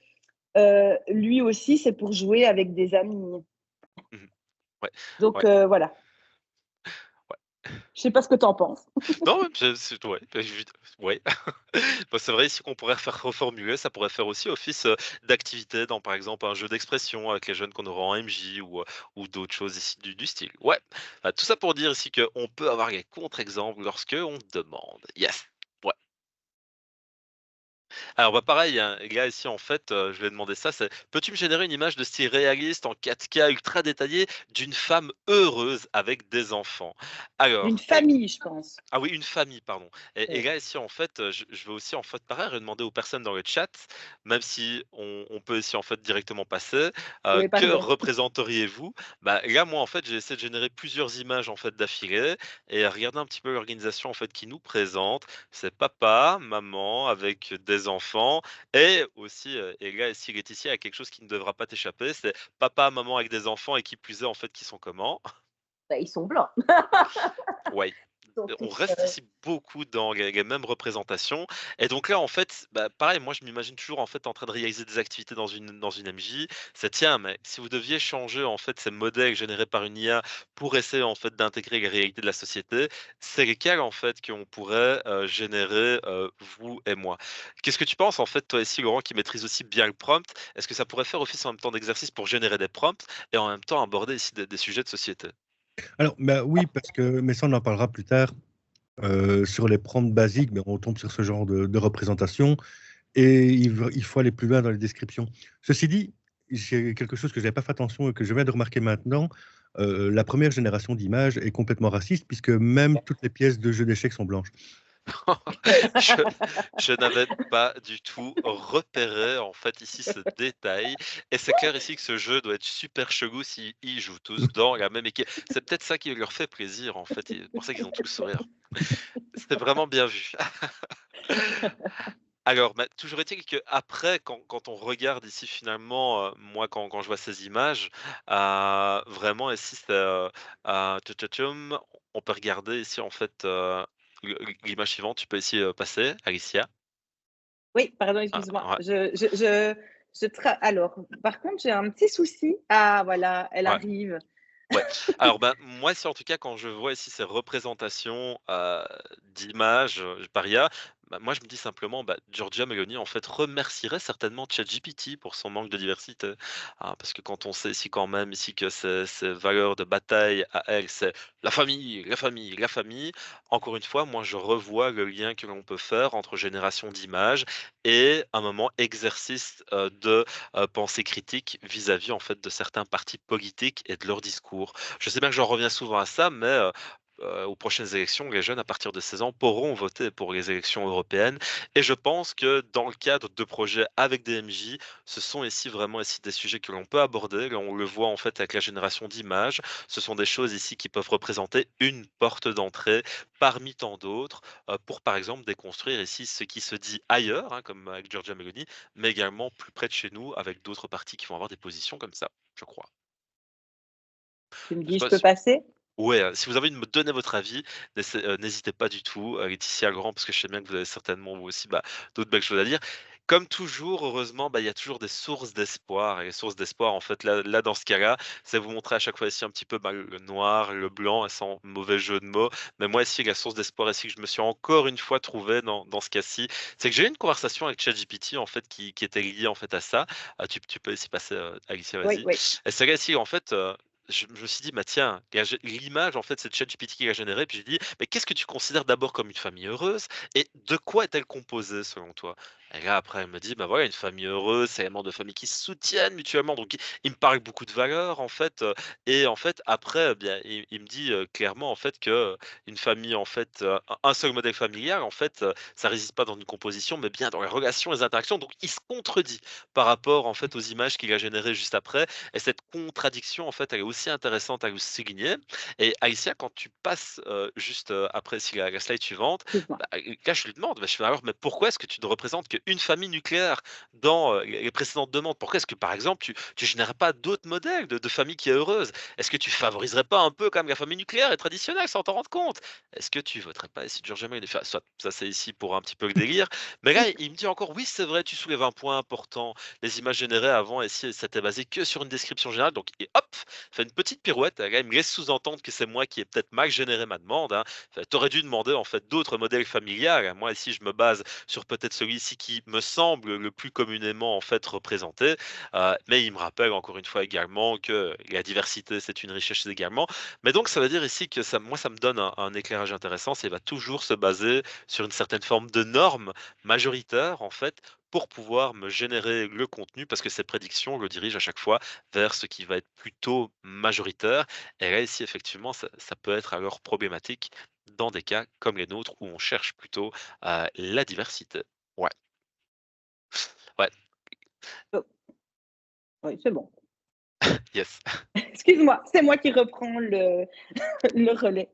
Lui aussi, c'est pour jouer avec des amis. Ouais. Donc, Ouais. voilà. Ouais. Je sais pas ce que tu en penses. Non, ouais. C'est vrai ici qu'on pourrait faire reformuler, ça pourrait faire aussi office d'activité dans par exemple un jeu d'expression avec les jeunes qu'on aura en MJ ou d'autres choses ici du style. Ouais, tout ça pour dire ici qu'on peut avoir les contre-exemples lorsque on demande. Yes. Ouais. Alors pareil, hein, là ici en fait, je lui ai demandé ça, c'est: «Peux-tu me générer une image de style réaliste en 4K ultra détaillée d'une femme heureuse avec des enfants?» D'une Alors, famille, je pense. ah oui, une famille, pardon. Et Ouais. là, ici, en fait, je vais aussi, en fait, pareil, demander aux personnes dans le chat, même si on peut ici, en fait, directement passer, Oui, que pardon. représenteriez-vous? Là, moi, en fait, j'ai essayé de générer plusieurs images, en fait, d'affilée et regarder un petit peu l'organisation, en fait, qui nous présente. C'est papa, maman, avec des des enfants et aussi, et là ici Laetitia a quelque chose qui ne devra pas t'échapper, c'est papa, maman avec des enfants et qui plus est en fait qui sont comment? Bah, ils sont blancs. Ouais, Ils sont on tous, reste ici beaucoup dans les mêmes représentations et donc là, en fait, bah, pareil, moi, je m'imagine toujours, en fait, en train de réaliser des activités dans une MJ. C'est: «Tiens, mais si vous deviez changer, en fait, ces modèles générés par une IA pour essayer, en fait, d'intégrer les réalités de la société, c'est lesquels, en fait, qu'on pourrait, générer, vous et moi?» Qu'est-ce que tu penses, en fait, toi ici, Laurent, qui maîtrise aussi bien le prompt? Est-ce que ça pourrait faire office en même temps d'exercice pour générer des prompts et en même temps aborder ici des sujets de société? Alors, bah, oui, parce que, mais ça, on en parlera plus tard. Sur les prompts basiques, mais on tombe sur ce genre de représentation et il faut aller plus loin dans les descriptions. Ceci dit, j'ai quelque chose que je n'avais pas fait attention et que je viens de remarquer maintenant. La première génération d'images est complètement raciste puisque même toutes les pièces de jeux d'échecs sont blanches. Je je n'avais pas du tout repéré, en fait, ici, ce détail et c'est clair ici que ce jeu doit être super chelou s'ils jouent tous dans la même équipe. C'est peut-être ça qui leur fait plaisir, en fait, et c'est pour ça qu'ils ont tout le sourire. C'était vraiment bien vu. Alors, bah, toujours est-il qu'après, quand on regarde ici finalement, moi quand je vois ces images, vraiment ici c'est, tchoutchouchoum, on peut regarder ici en fait, l'image suivante, tu peux ici, passer, Alicia. Oui, pardon, Ah, excuse-moi. ouais, Alors, par contre, j'ai un petit souci. Ah, voilà, elle ouais. arrive. Ouais. Alors, ben, moi, ici, en tout cas, quand je vois ici ces représentations, d'images, par IA, bah, moi, je me dis simplement, bah, Giorgia Meloni, en fait, remercierait certainement ChatGPT pour son manque de diversité. Parce que quand on sait ici, quand même, ici, que ses valeurs de bataille à elle, c'est la famille, la famille, la famille. Encore une fois, moi, je revois le lien que l'on peut faire entre génération d'images et un moment exercice, de pensée critique vis-à-vis en fait de certains partis politiques et de leurs discours. Je sais bien que j'en reviens souvent à ça, mais aux prochaines élections, les jeunes à partir de 16 ans pourront voter pour les élections européennes. Et je pense que dans le cadre de projets avec des MJ, ce sont ici vraiment ici des sujets que l'on peut aborder. Là, on le voit en fait avec la génération d'images. Ce sont des choses ici qui peuvent représenter une porte d'entrée parmi tant d'autres pour par exemple déconstruire ici ce qui se dit ailleurs, hein, comme avec Giorgia Meloni, mais également plus près de chez nous avec d'autres partis qui vont avoir des positions comme ça, je crois. Tu me Je sais dis, je pas peux si passer? ouais, si vous avez envie de me donner votre avis, n'hésitez pas du tout, Laetitia Grand, parce que je sais bien que vous avez certainement vous aussi, bah, d'autres belles choses à dire. Comme toujours, heureusement, bah, il y a toujours des sources d'espoir et les sources d'espoir, en fait, là, dans ce cas-là, c'est vous montrer à chaque fois ici un petit peu, bah, le noir, le blanc, sans mauvais jeu de mots. Mais moi ici, la source d'espoir ici que je me suis encore une fois trouvé dans ce cas-ci, c'est que j'ai eu une conversation avec ChatGPT, en fait, qui était liée, en fait, à ça. Tu peux ici passer, Alicia, Oui, vas-y. oui. Et c'est là ici, en fait, je me suis dit: «Bah, tiens, l'image, en fait, c'est ChatGPT qui l'a générée». Puis j'ai dit: «Mais qu'est-ce que tu considères d'abord comme une famille heureuse et de quoi est-elle composée selon toi?» Et là, après, elle me dit: «Bah, voilà, une famille heureuse, c'est élément de famille qui se soutiennent mutuellement». Donc il me parle beaucoup de valeurs, en fait, et en fait, après, bien, il me dit, clairement, en fait, que, une famille, en fait, un seul modèle familial, en fait, ça réside pas dans une composition, mais bien dans les relations et les interactions. Donc il se contredit par rapport, en fait, aux images qu'il a générées juste après. Et cette contradiction, en fait, elle est aussi intéressante à vous souligner. Et Alicia, quand tu passes juste après si la slide suivante, Excuse-moi. bah, là, je lui demande, bah, je fais alors, mais pourquoi est-ce que tu ne représentes qu'une famille nucléaire dans les précédentes demandes? Pourquoi est-ce que, par exemple, tu générais pas d'autres modèles de famille qui est heureuse? Est-ce que tu favoriserais pas un peu quand même la famille nucléaire et traditionnelle sans t'en rendre compte? Est-ce que tu voterais pas ici Georgia May? Enfin, soit, ça c'est ici pour un petit peu le délire. Mais là, il me dit encore, oui, c'est vrai, tu soulèves un point important. Les images générées avant, et si c'était basé que sur une description générale, donc et hop, fait une petite pirouette, là, il me laisse sous-entendre que c'est moi qui ai peut-être mal généré ma demande, hein. Tu aurais dû demander en fait d'autres modèles familiales, hein. Moi ici, je me base sur peut-être celui-ci qui me semble le plus communément en fait représenté, mais il me rappelle encore une fois également que la diversité, c'est une richesse également. Mais donc ça veut dire ici que ça moi, ça me donne un éclairage intéressant, c'est il va toujours se baser sur une certaine forme de norme majoritaire en fait, pour pouvoir me générer le contenu parce que ces prédictions le dirigent à chaque fois vers ce qui va être plutôt majoritaire. Et là, ici, effectivement, ça peut être alors problématique dans des cas comme les nôtres où on cherche plutôt la diversité. Ouais, ouais, Oh, oui, c'est bon. yes. Excuse-moi, c'est moi qui reprends le relais.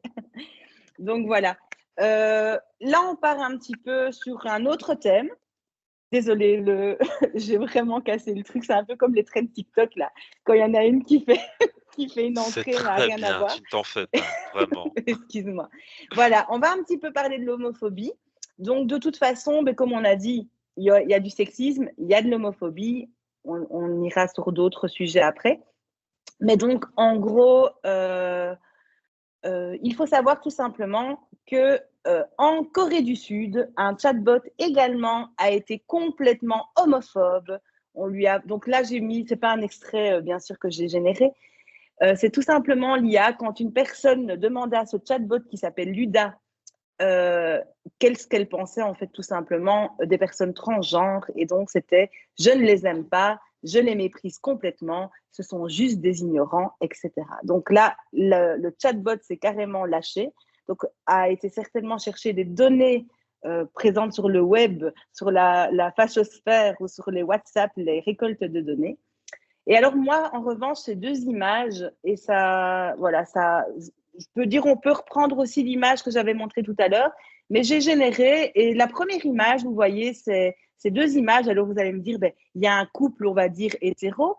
Donc voilà. Là, on part un petit peu sur un autre thème. Désolée, j'ai vraiment cassé le truc. C'est un peu comme les trends TikTok, là. Quand il y en a une qui fait, qui fait une C'est entrée, n'a très rien à bien, voir. tu ne t'en fais pas, vraiment. Excuse-moi. Voilà, on va un petit peu parler de l'homophobie. Donc, de toute façon, ben, comme on a dit, il y a du sexisme, il y a de l'homophobie. On ira sur d'autres sujets après. Mais donc, en gros, il faut savoir tout simplement que en Corée du Sud, un chatbot également a été complètement homophobe. Donc là, j'ai mis, c'est pas un extrait bien sûr que j'ai généré, c'est tout simplement l'IA quand une personne demandait à ce chatbot qui s'appelle Luda qu'est-ce qu'elle pensait en fait tout simplement des personnes transgenres, et donc c'était je ne les aime pas, je les méprise complètement, ce sont juste des ignorants, etc. Donc là, le chatbot s'est carrément lâché, donc a été certainement chercher des données présentes sur le web, sur la fachosphère ou sur les WhatsApp, les récoltes de données. Et alors moi, en revanche, ces deux images, et ça, voilà, ça, je peux dire, on peut reprendre aussi l'image que j'avais montrée tout à l'heure, mais j'ai généré, et la première image, vous voyez, c'est ces deux images. Alors vous allez me dire, ben, il y a un couple, on va dire, hétéro,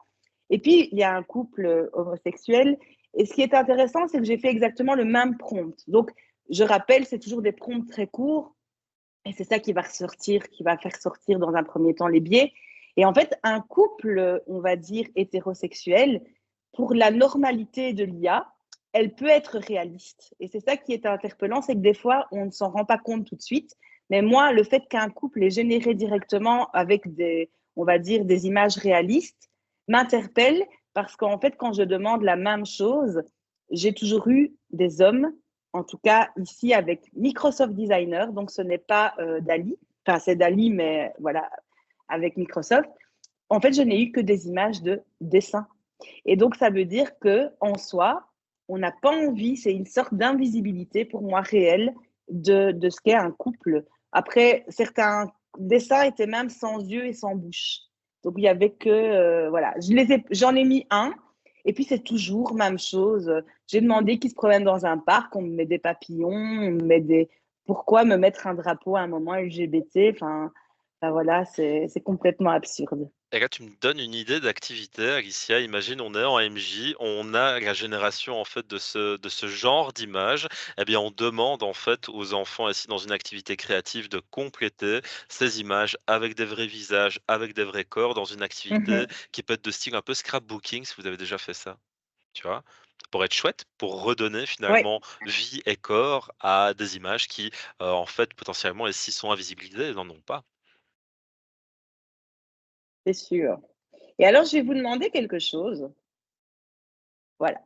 et puis il y a un couple homosexuel. Et ce qui est intéressant, c'est que j'ai fait exactement le même prompt. Donc, je rappelle, c'est toujours des prompts très courts, et c'est ça qui va ressortir, qui va faire sortir dans un premier temps les biais. Et en fait, un couple, on va dire, hétérosexuel, pour la normalité de l'IA, elle peut être réaliste. Et c'est ça qui est interpellant, c'est que des fois, on ne s'en rend pas compte tout de suite. Mais moi, le fait qu'un couple est généré directement avec des, on va dire, des images réalistes, m'interpelle parce qu'en fait, quand je demande la même chose, j'ai toujours eu des hommes, en tout cas ici avec Microsoft Designer, donc ce n'est pas DALL-E, enfin c'est DALL-E, mais voilà, avec Microsoft. En fait, je n'ai eu que des images de dessin. Et donc, ça veut dire que en soi, on n'a pas envie, c'est une sorte d'invisibilité pour moi réelle de ce qu'est un couple. Après, certains dessins étaient même sans yeux et sans bouche. Donc, il y avait que, voilà, j'en ai mis un. Et puis, c'est toujours même chose. J'ai demandé qu'ils se promènent dans un parc, on me met des papillons, on me met des. Pourquoi me mettre un drapeau à un moment LGBT? Enfin voilà, c'est complètement absurde. Et là, tu me donnes une idée d'activité, Alicia. Imagine, on est en MJ, on a la génération en fait de ce genre d'image. Eh bien, on demande en fait aux enfants ici dans une activité créative de compléter ces images avec des vrais visages, avec des vrais corps, dans une activité Mhm. qui peut être de style un peu scrapbooking, si vous avez déjà fait ça. Tu vois? Pour être chouette, pour redonner Oui, finalement vie et corps à des images qui, en fait, potentiellement, ici, sont invisibilisées et n'en ont pas. c'est sûr. Et alors, je vais vous demander quelque chose. Voilà.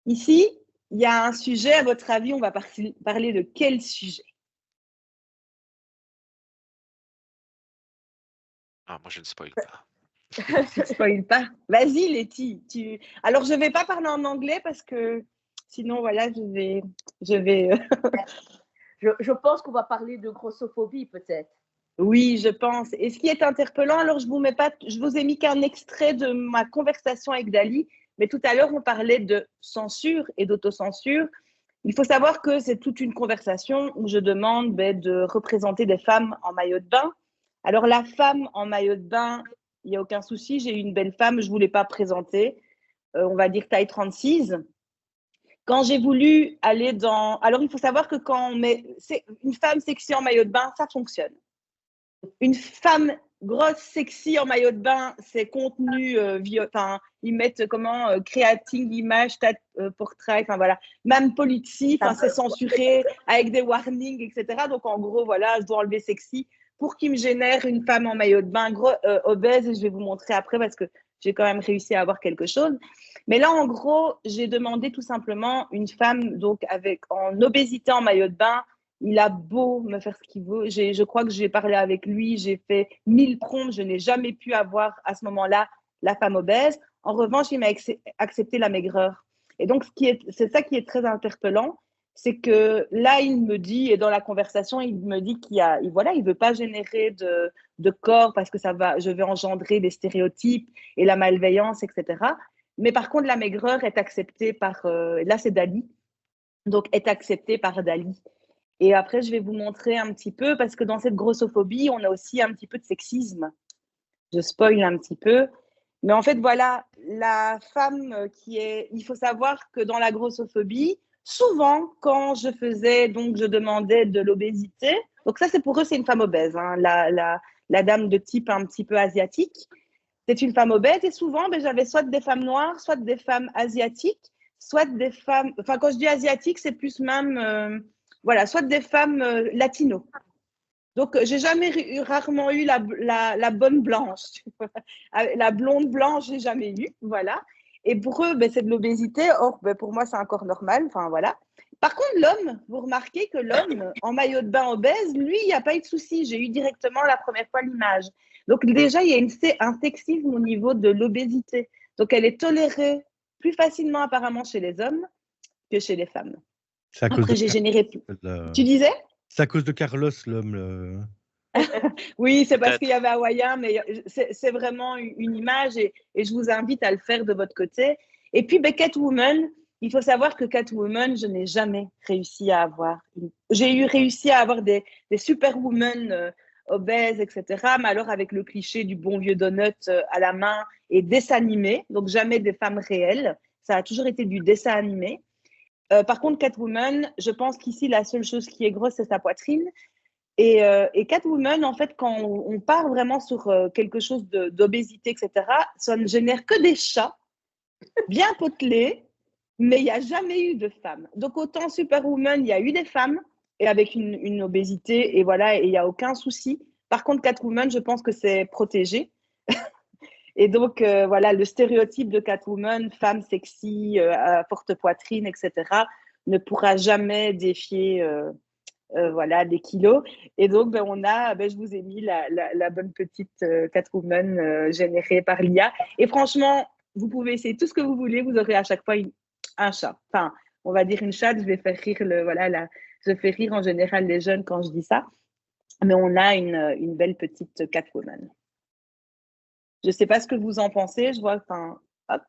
Ici, il y a un sujet, à votre avis, on va parler de quel sujet? Ah, moi, je ne spoil pas. Tu ne spoil pas. Vas-y, Letty. Alors, je ne vais pas parler en anglais parce que sinon, voilà, je vais. Je pense qu'on va parler de grossophobie peut-être. Oui, je pense. Et ce qui est interpellant, alors je vous ai mis qu'un extrait de ma conversation avec Dali, mais tout à l'heure, on parlait de censure et d'autocensure. Il faut savoir que c'est toute une conversation où je demande de représenter des femmes en maillot de bain. Alors, la femme en maillot de bain, il n'y a aucun souci, j'ai une belle femme, je ne voulais pas présenter, on va dire taille 36. Quand j'ai voulu aller dans. Alors, il faut savoir que quand on met une femme sexy en maillot de bain, ça fonctionne. Une femme grosse, sexy en maillot de bain, c'est contenu, enfin, ils mettent comment, creating image, portrait, enfin voilà, même politique, enfin, c'est censuré avec des warnings, etc. Donc en gros, voilà, je dois enlever sexy pour qu'il me génère une femme en maillot de bain obèse, et je vais vous montrer après parce que j'ai quand même réussi à avoir quelque chose. Mais là, en gros, j'ai demandé tout simplement une femme donc en obésité en maillot de bain. Il a beau me faire ce qu'il veut. Je crois que j'ai parlé avec lui, j'ai fait 1000 prompts, je n'ai jamais pu avoir à ce moment-là la femme obèse. En revanche, il m'a accepté la maigreur. Et donc, c'est ça qui est très interpellant, c'est que là, il me dit, et dans la conversation, il me dit voilà, il veut pas générer de corps parce que je vais engendrer des stéréotypes et la malveillance, etc. Mais par contre, la maigreur est acceptée par, là, c'est Dali, donc est acceptée par Dali. Et après, je vais vous montrer un petit peu, parce que dans cette grossophobie, on a aussi un petit peu de sexisme. Je spoil un petit peu. Mais en fait, voilà, la femme qui est... Il faut savoir que dans la grossophobie, souvent, quand je demandais de l'obésité, donc ça, c'est pour eux, c'est une femme obèse, hein, la dame de type un petit peu asiatique. C'est une femme obèse et souvent, j'avais soit des femmes noires, soit des femmes asiatiques, soit des femmes... Enfin, quand je dis asiatique, c'est plus même... voilà, soit des femmes latino. Donc, j'ai rarement eu la bonne blanche. La blonde blanche, j'ai jamais eu. Voilà. Et pour eux, c'est de l'obésité. Or, pour moi, c'est encore normal. Enfin, voilà. Par contre, l'homme, vous remarquez que l'homme en maillot de bain obèse, lui, il n'y a pas eu de souci. J'ai eu directement la première fois l'image. Donc, déjà, il y a un sexisme au niveau de l'obésité. Donc, elle est tolérée plus facilement, apparemment, chez les hommes que chez les femmes. Après, j'ai généré. Tu disais? C'est à cause de Carlos, l'homme. Oui, c'est parce qu'il y avait Hawaïen, mais c'est vraiment une image et je vous invite à le faire de votre côté. Et puis, Catwoman, il faut savoir que Catwoman, je n'ai jamais réussi à avoir. J'ai réussi à avoir des superwomen obèses, etc. Mais alors avec le cliché du bon vieux donut à la main et dessin animé, donc jamais des femmes réelles. Ça a toujours été du dessin animé. Par contre, Catwoman, je pense qu'ici, la seule chose qui est grosse, c'est sa poitrine. Et Catwoman, en fait, quand on part vraiment sur quelque chose d'obésité, etc., ça ne génère que des chats bien potelés, mais il n'y a jamais eu de femmes. Donc, autant Superwoman, il y a eu des femmes et avec une obésité, et voilà, et il n'y a aucun souci. Par contre, Catwoman, je pense que c'est protégé. Et donc, voilà, le stéréotype de Catwoman, femme sexy, à forte poitrine, etc., ne pourra jamais défier voilà, des kilos. Et donc, on a, je vous ai mis la bonne petite Catwoman générée par l'IA. Et franchement, vous pouvez essayer tout ce que vous voulez, vous aurez à chaque fois un chat. Enfin, on va dire une chatte, je vais faire rire je fais rire en général les jeunes quand je dis ça. Mais on a une belle petite Catwoman. Je ne sais pas ce que vous en pensez, je vois, enfin, hop.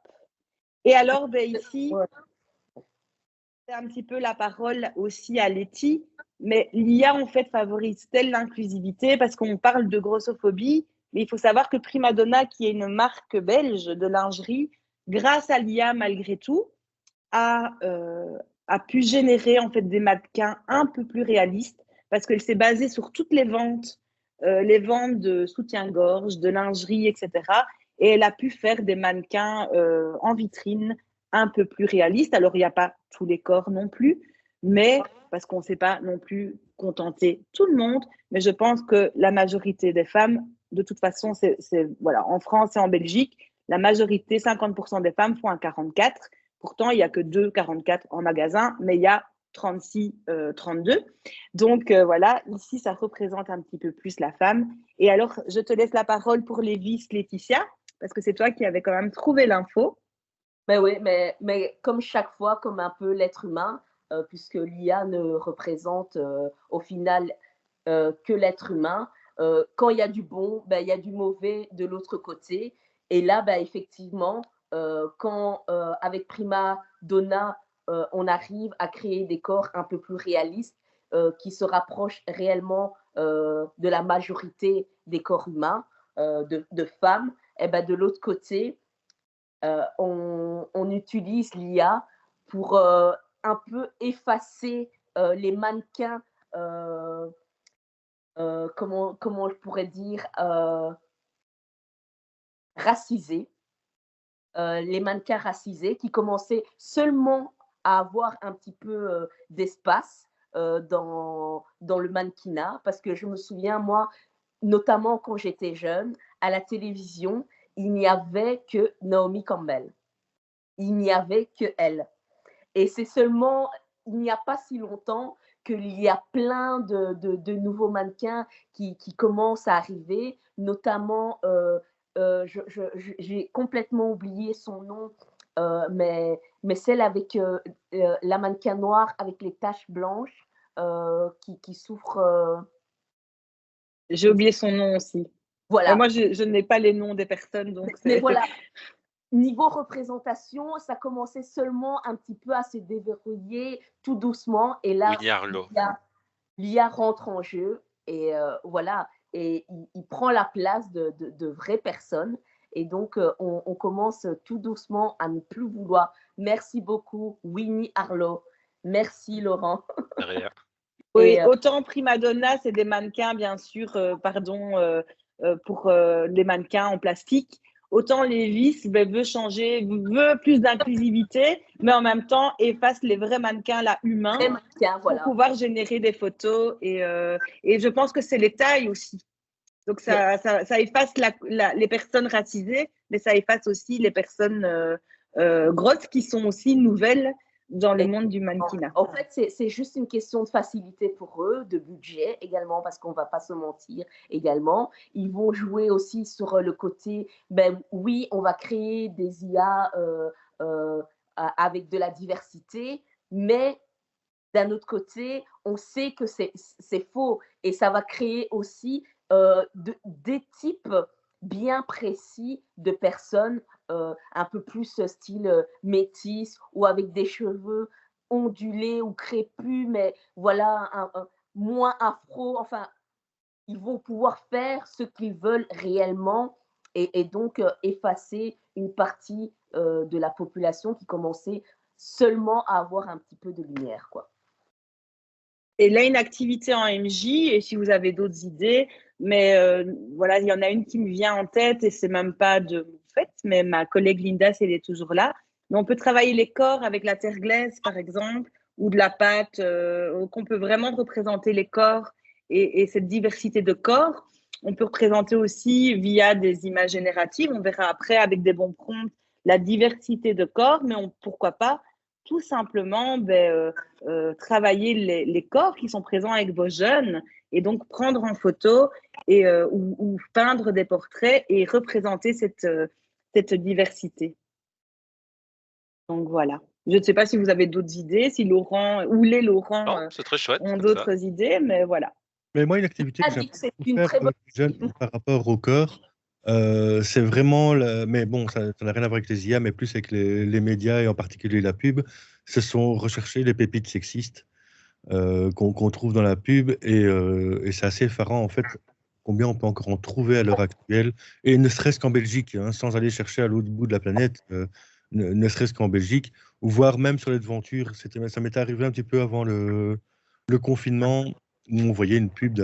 Et alors, ici, c'est un petit peu la parole aussi à Letty, mais l'IA, en fait, favorise-t-elle l'inclusivité? Parce qu'on parle de grossophobie, mais il faut savoir que Primadonna, qui est une marque belge de lingerie, grâce à l'IA, malgré tout, a pu générer, en fait, des mannequins un peu plus réalistes, parce qu'elle s'est basée sur toutes les ventes de soutien-gorge, de lingerie, etc. Et elle a pu faire des mannequins en vitrine un peu plus réalistes. Alors, il n'y a pas tous les corps non plus, mais parce qu'on ne sait pas non plus contenter tout le monde. Mais je pense que la majorité des femmes, de toute façon, voilà, en France et en Belgique, la majorité, 50% des femmes font un 44. Pourtant, il n'y a que 2 44 en magasin, mais il y a 36, 32. Donc, voilà, ici, ça représente un petit peu plus la femme. Et alors, je te laisse la parole pour les vices, Laetitia, parce que c'est toi qui avais quand même trouvé l'info. Mais oui, mais comme chaque fois, comme un peu l'être humain, puisque l'IA ne représente au final que l'être humain, quand il y a du bon, il y a du mauvais de l'autre côté. Et là, effectivement, quand avec Primadonna, on arrive à créer des corps un peu plus réalistes qui se rapprochent réellement de la majorité des corps humains, de femmes, et de l'autre côté, on utilise l'IA pour un peu effacer les mannequins, comment je pourrais dire, racisés. Les mannequins racisés qui commençaient seulement à avoir un petit peu d'espace dans le mannequinat, parce que je me souviens, moi, notamment quand j'étais jeune, à la télévision, il n'y avait que Naomi Campbell. Il n'y avait que elle. Et c'est seulement, il n'y a pas si longtemps qu'il y a plein de nouveaux mannequins qui commencent à arriver, notamment j'ai complètement oublié son nom, mais celle avec la mannequin noire avec les taches blanches qui souffre. J'ai oublié son nom aussi. Voilà. Moi, je n'ai pas les noms des personnes. Donc mais voilà. Niveau représentation, ça commençait seulement un petit peu à se déverrouiller tout doucement. Et là, Winnie Harlow. l'IA rentre en jeu et voilà, et il prend la place de vraies personnes. Et donc, on commence tout doucement à ne plus vouloir. Merci beaucoup, Winnie Harlow. Merci, Laurent. Derrière. Oui, autant prima donna, c'est des mannequins, bien sûr, pour les mannequins en plastique. Autant Lévis veut changer, veut plus d'inclusivité, mais en même temps efface les vrais mannequins là, humains, voilà, pour pouvoir générer des photos. Et je pense que c'est les tailles aussi. Donc ça efface les personnes racisées, mais ça efface aussi les personnes grosses qui sont aussi nouvelles dans le monde du mannequinat. En fait, c'est juste une question de facilité pour eux, de budget également, parce qu'on ne va pas se mentir également. Ils vont jouer aussi sur le côté, ben oui, on va créer des IA avec de la diversité, mais d'un autre côté, on sait que c'est faux et ça va créer aussi des types bien précis de personnes un peu plus style métis ou avec des cheveux ondulés ou crépus, mais voilà, moins afro. Enfin, ils vont pouvoir faire ce qu'ils veulent réellement et donc effacer une partie de la population qui commençait seulement à avoir un petit peu de lumière, quoi. Et là, une activité en MJ, et si vous avez d'autres idées, mais voilà, il y en a une qui me vient en tête et c'est même pas de mon fait, mais ma collègue Linda, elle est toujours là. Mais on peut travailler les corps avec la terre glaise, par exemple, ou de la pâte, qu'on peut vraiment représenter les corps et cette diversité de corps. On peut représenter aussi via des images génératives. On verra après avec des bons prompts la diversité de corps, mais pourquoi pas tout simplement travailler les corps qui sont présents avec vos jeunes et donc prendre en photo ou peindre des portraits et représenter cette diversité. Donc voilà. Je ne sais pas si vous avez d'autres idées, si Laurent ou les Laurent c'est très chouette, ont d'autres idées, mais voilà. Mais moi, une activité que j'aime faire avec les jeunes par rapport au corps, c'est vraiment, mais bon, ça n'a rien à voir avec les IA, mais plus avec les médias et en particulier la pub, ce sont rechercher les pépites sexistes qu'on trouve dans la pub et c'est assez effarant en fait combien on peut encore en trouver à l'heure actuelle, et ne serait-ce qu'en Belgique, hein, sans aller chercher à l'autre bout de la planète, ne serait-ce qu'en Belgique, ou voire même sur les devantures. Ça m'était arrivé un petit peu avant le confinement, où on voyait une pub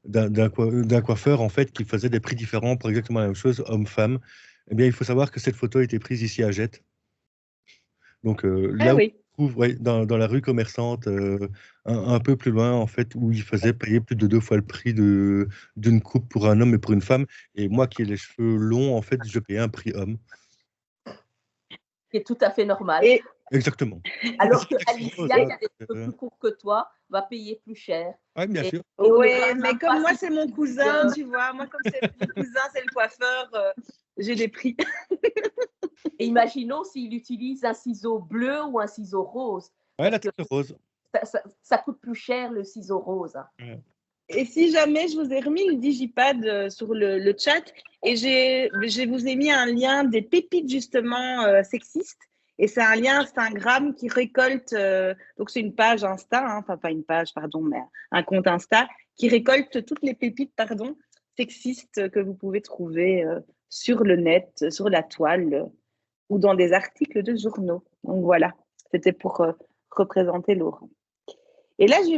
d'un coiffeur en fait qui faisait des prix différents pour exactement la même chose, homme-femme. Eh bien, il faut savoir que cette photo a été prise ici à Jette. Donc là où on trouve dans la rue commerçante, un peu plus loin en fait, où il faisait payer plus de 2 fois le prix d'une coupe pour un homme et pour une femme. Et moi qui ai les cheveux longs, en fait, je payais un prix homme. Qui est tout à fait normal. Exactement. Alors que Alicia, qui a des cheveux plus courts que toi, va payer plus cher. Oui, bien sûr. Oui, mais comme moi, c'est mon cousin, tu vois. Moi, comme c'est mon cousin, c'est le coiffeur, j'ai des prix. Et imaginons s'il utilise un ciseau bleu ou un ciseau rose. Ouais, la tête rose. Ça coûte plus cher le ciseau rose. Ouais. Et si jamais je vous ai remis le digipad sur le chat et je vous ai mis un lien des pépites justement sexistes. Et c'est un lien Instagram qui récolte, donc c'est une page Insta, hein, enfin pas une page, pardon, mais un compte Insta qui récolte toutes les pépites, pardon, sexistes que vous pouvez trouver sur le net, sur la toile ou dans des articles de journaux. Donc voilà, c'était pour représenter Laurent. Et là, je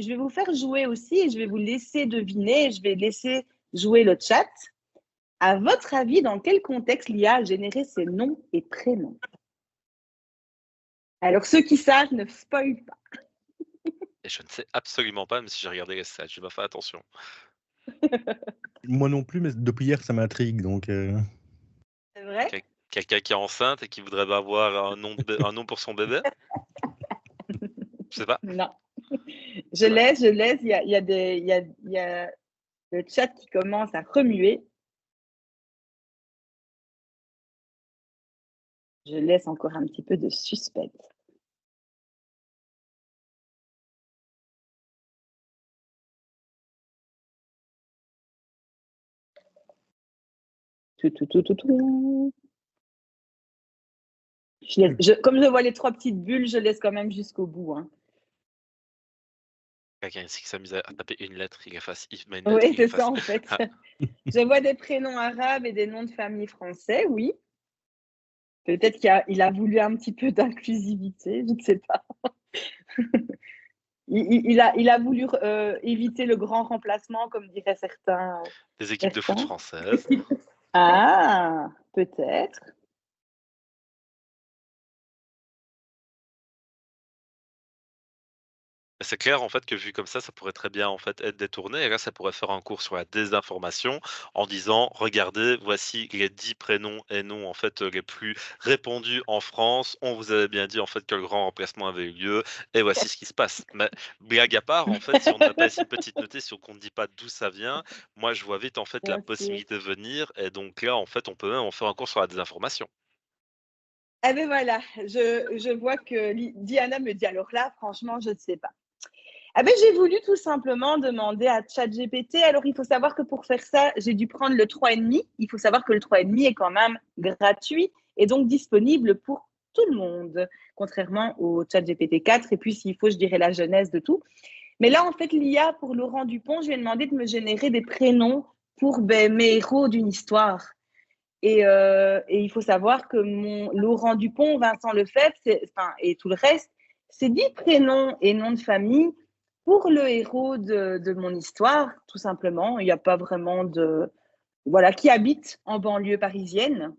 vais vous faire jouer aussi et je vais vous laisser deviner, je vais laisser jouer le chat. À votre avis, dans quel contexte l'IA a généré ces noms et prénoms? Alors, ceux qui savent ne spoilent pas. Et je ne sais absolument pas, même si j'ai regardé les stats, je n'ai pas fait attention. Moi non plus, mais depuis hier, ça m'intrigue. Donc, C'est vrai? Quelqu'un qui est enceinte et qui voudrait avoir un nom pour son bébé? Je sais pas. Non. Je laisse. Il y a le chat qui commence à remuer. Je laisse encore un petit peu de suspense. Comme je vois les 3 petites bulles, je laisse quand même jusqu'au bout. Hein. Quelqu'un ici qui s'amuse à taper une lettre, il efface. Il met une lettre, Oui, il c'est ça efface. en fait. Ah, Je vois des prénoms arabes et des noms de famille français, oui. Peut-être qu'il a voulu un petit peu d'inclusivité, je ne sais pas. Il a voulu éviter le grand remplacement, comme diraient certains. des équipes de foot françaises. Ah, peut-être. C'est clair en fait que vu comme ça pourrait très bien en fait être détourné et là ça pourrait faire un cours sur la désinformation en disant: «Regardez, voici les 10 prénoms et noms en fait, les plus répandus en France. On vous avait bien dit en fait que le grand remplacement avait eu lieu et voici ce qui se passe». Mais blague à part, en fait, si on ne met pas ici une petite notice ou qu'on ne dit pas d'où ça vient, moi je vois vite en fait la Bien sûr. possibilité de venir et donc là en fait on peut même en faire un cours sur la désinformation. Ah ben voilà, je vois que Diana me dit, alors là, franchement, je ne sais pas. Ah ben, j'ai voulu tout simplement demander à ChatGPT. Alors, il faut savoir que pour faire ça, j'ai dû prendre le 3,5. Il faut savoir que le 3,5 est quand même gratuit et donc disponible pour tout le monde, contrairement au ChatGPT 4. Et puis, s'il faut, je dirais la genèse de tout. Mais là, en fait, l'IA pour Laurent Dupont, je lui ai demandé de me générer des prénoms pour mes héros d'une histoire. Et il faut savoir que mon Laurent Dupont, Vincent Lefebvre, et tout le reste, c'est 10 prénoms et noms de famille pour le héros de mon histoire, tout simplement. Il n'y a pas vraiment de... Voilà, qui habite en banlieue parisienne.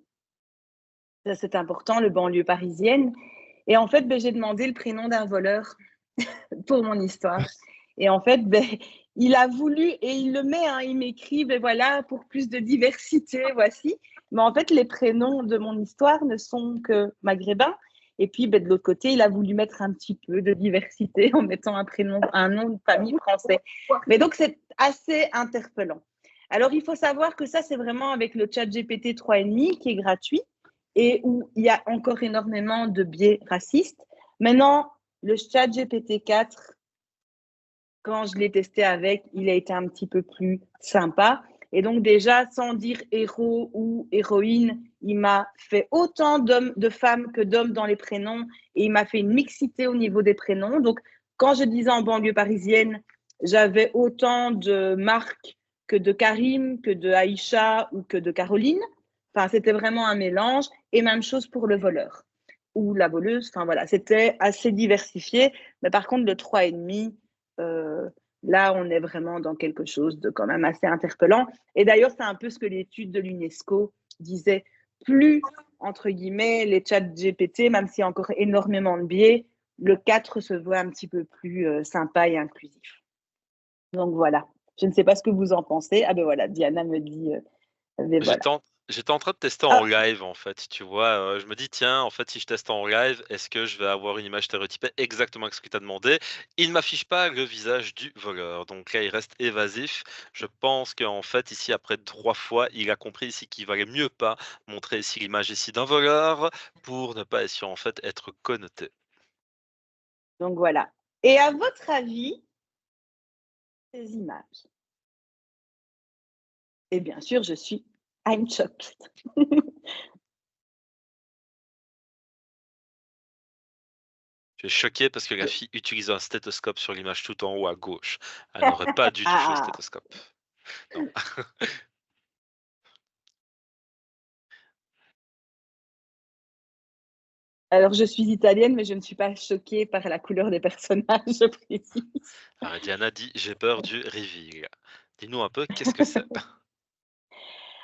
Ça, c'est important, le banlieue parisienne. Et en fait, j'ai demandé le prénom d'un voleur pour mon histoire. Et en fait, il a voulu, et il le met, hein, il m'écrit, voilà, pour plus de diversité, voici. Mais en fait, les prénoms de mon histoire ne sont que maghrébins. Et puis, de l'autre côté, il a voulu mettre un petit peu de diversité en mettant un nom de famille français. Mais donc, c'est assez interpellant. Alors, il faut savoir que ça, c'est vraiment avec le chat GPT 3,5 qui est gratuit et où il y a encore énormément de biais racistes. Maintenant, le chat GPT-4, quand je l'ai testé avec, il a été un petit peu plus sympa. Et donc déjà, sans dire héros ou héroïne, il m'a fait autant de femmes que d'hommes dans les prénoms et il m'a fait une mixité au niveau des prénoms. Donc, quand je disais en banlieue parisienne, j'avais autant de Marc que de Karim, que de Aïcha ou que de Caroline. Enfin, c'était vraiment un mélange. Et même chose pour le voleur ou la voleuse. Enfin, voilà, c'était assez diversifié. Mais par contre, le 3,5, là, on est vraiment dans quelque chose de quand même assez interpellant. Et d'ailleurs, c'est un peu ce que l'étude de l'UNESCO disait. Plus, entre guillemets, les chats GPT, même s'il y a encore énormément de biais, le 4 se voit un petit peu plus sympa et inclusif. Donc voilà. Je ne sais pas ce que vous en pensez. Ah ben voilà, Diana me dit. Voilà. J'étais en train de tester en Ah, live en fait, tu vois? Je me dis: «Tiens, en fait, si je teste en live, est-ce que je vais avoir une image stéréotypée exactement avec ce que tu as demandé?» Il ne m'affiche pas le visage du voleur, donc là, il reste évasif. Je pense qu'en fait, ici, après 3 fois, il a compris ici qu'il valait mieux pas montrer ici l'image ici d'un voleur pour ne pas ici, en fait, être connoté. donc voilà. Et à votre avis, ces images? Et bien sûr, je suis I'm shocked. Je suis choqué parce que la fille utilise un stéthoscope sur l'image tout en haut à gauche. Elle n'aurait pas dû toucher au stéthoscope. Non. Alors, je suis italienne, mais je ne suis pas choquée par la couleur des personnages, je précise. Alors Diana dit: «J'ai peur du reveal». Dis-nous un peu, qu'est-ce que c'est?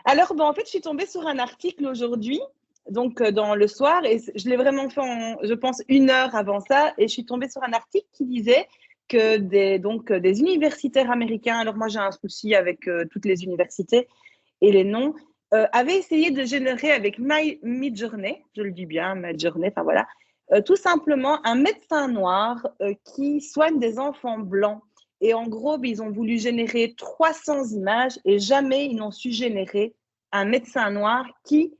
Alors, en fait, je suis tombée sur un article aujourd'hui, donc dans le soir, et je l'ai vraiment fait en, je pense, 1 heure avant ça, et je suis tombée sur un article qui disait que des universitaires américains, alors moi j'ai un souci avec toutes les universités et les noms, avaient essayé de générer avec Midjourney, je le dis bien, Midjourney, enfin voilà, tout simplement un médecin noir qui soigne des enfants blancs. Et en gros, ils ont voulu générer 300 images et jamais ils n'ont su générer un médecin noir qui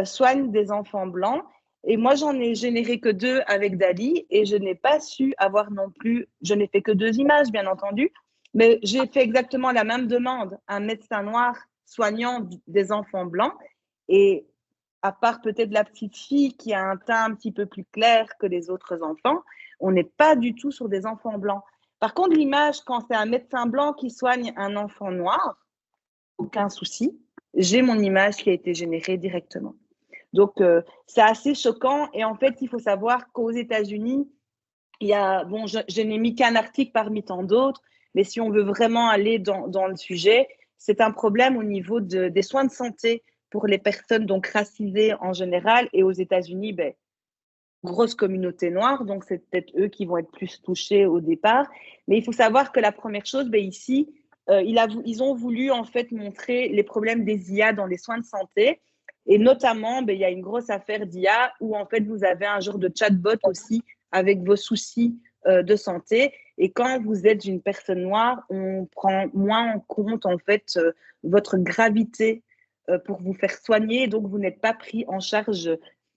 soigne des enfants blancs. Et moi, j'en ai généré que 2 avec Dali et je n'ai pas su avoir non plus, je n'ai fait que 2 images, bien entendu, mais j'ai fait exactement la même demande, un médecin noir soignant des enfants blancs. Et à part peut-être la petite fille qui a un teint un petit peu plus clair que les autres enfants, on n'est pas du tout sur des enfants blancs. Par contre, l'image, quand c'est un médecin blanc qui soigne un enfant noir, aucun souci. J'ai mon image qui a été générée directement. Donc, c'est assez choquant. Et en fait, il faut savoir qu'aux États-Unis, il y a, bon, je n'ai mis qu'un article parmi tant d'autres, mais si on veut vraiment aller dans le sujet, c'est un problème au niveau des soins de santé pour les personnes donc racisées en général. Et aux États-Unis, ben, grosse communauté noire, donc c'est peut-être eux qui vont être plus touchés au départ. Mais il faut savoir que la première chose, ben ici, ils ont voulu en fait montrer les problèmes des IA dans les soins de santé. Et notamment, ben, il y a une grosse affaire d'IA où en fait vous avez un genre de chatbot aussi avec vos soucis de santé. Et quand vous êtes une personne noire, on prend moins en compte en fait votre gravité pour vous faire soigner. Donc vous n'êtes pas pris en charge,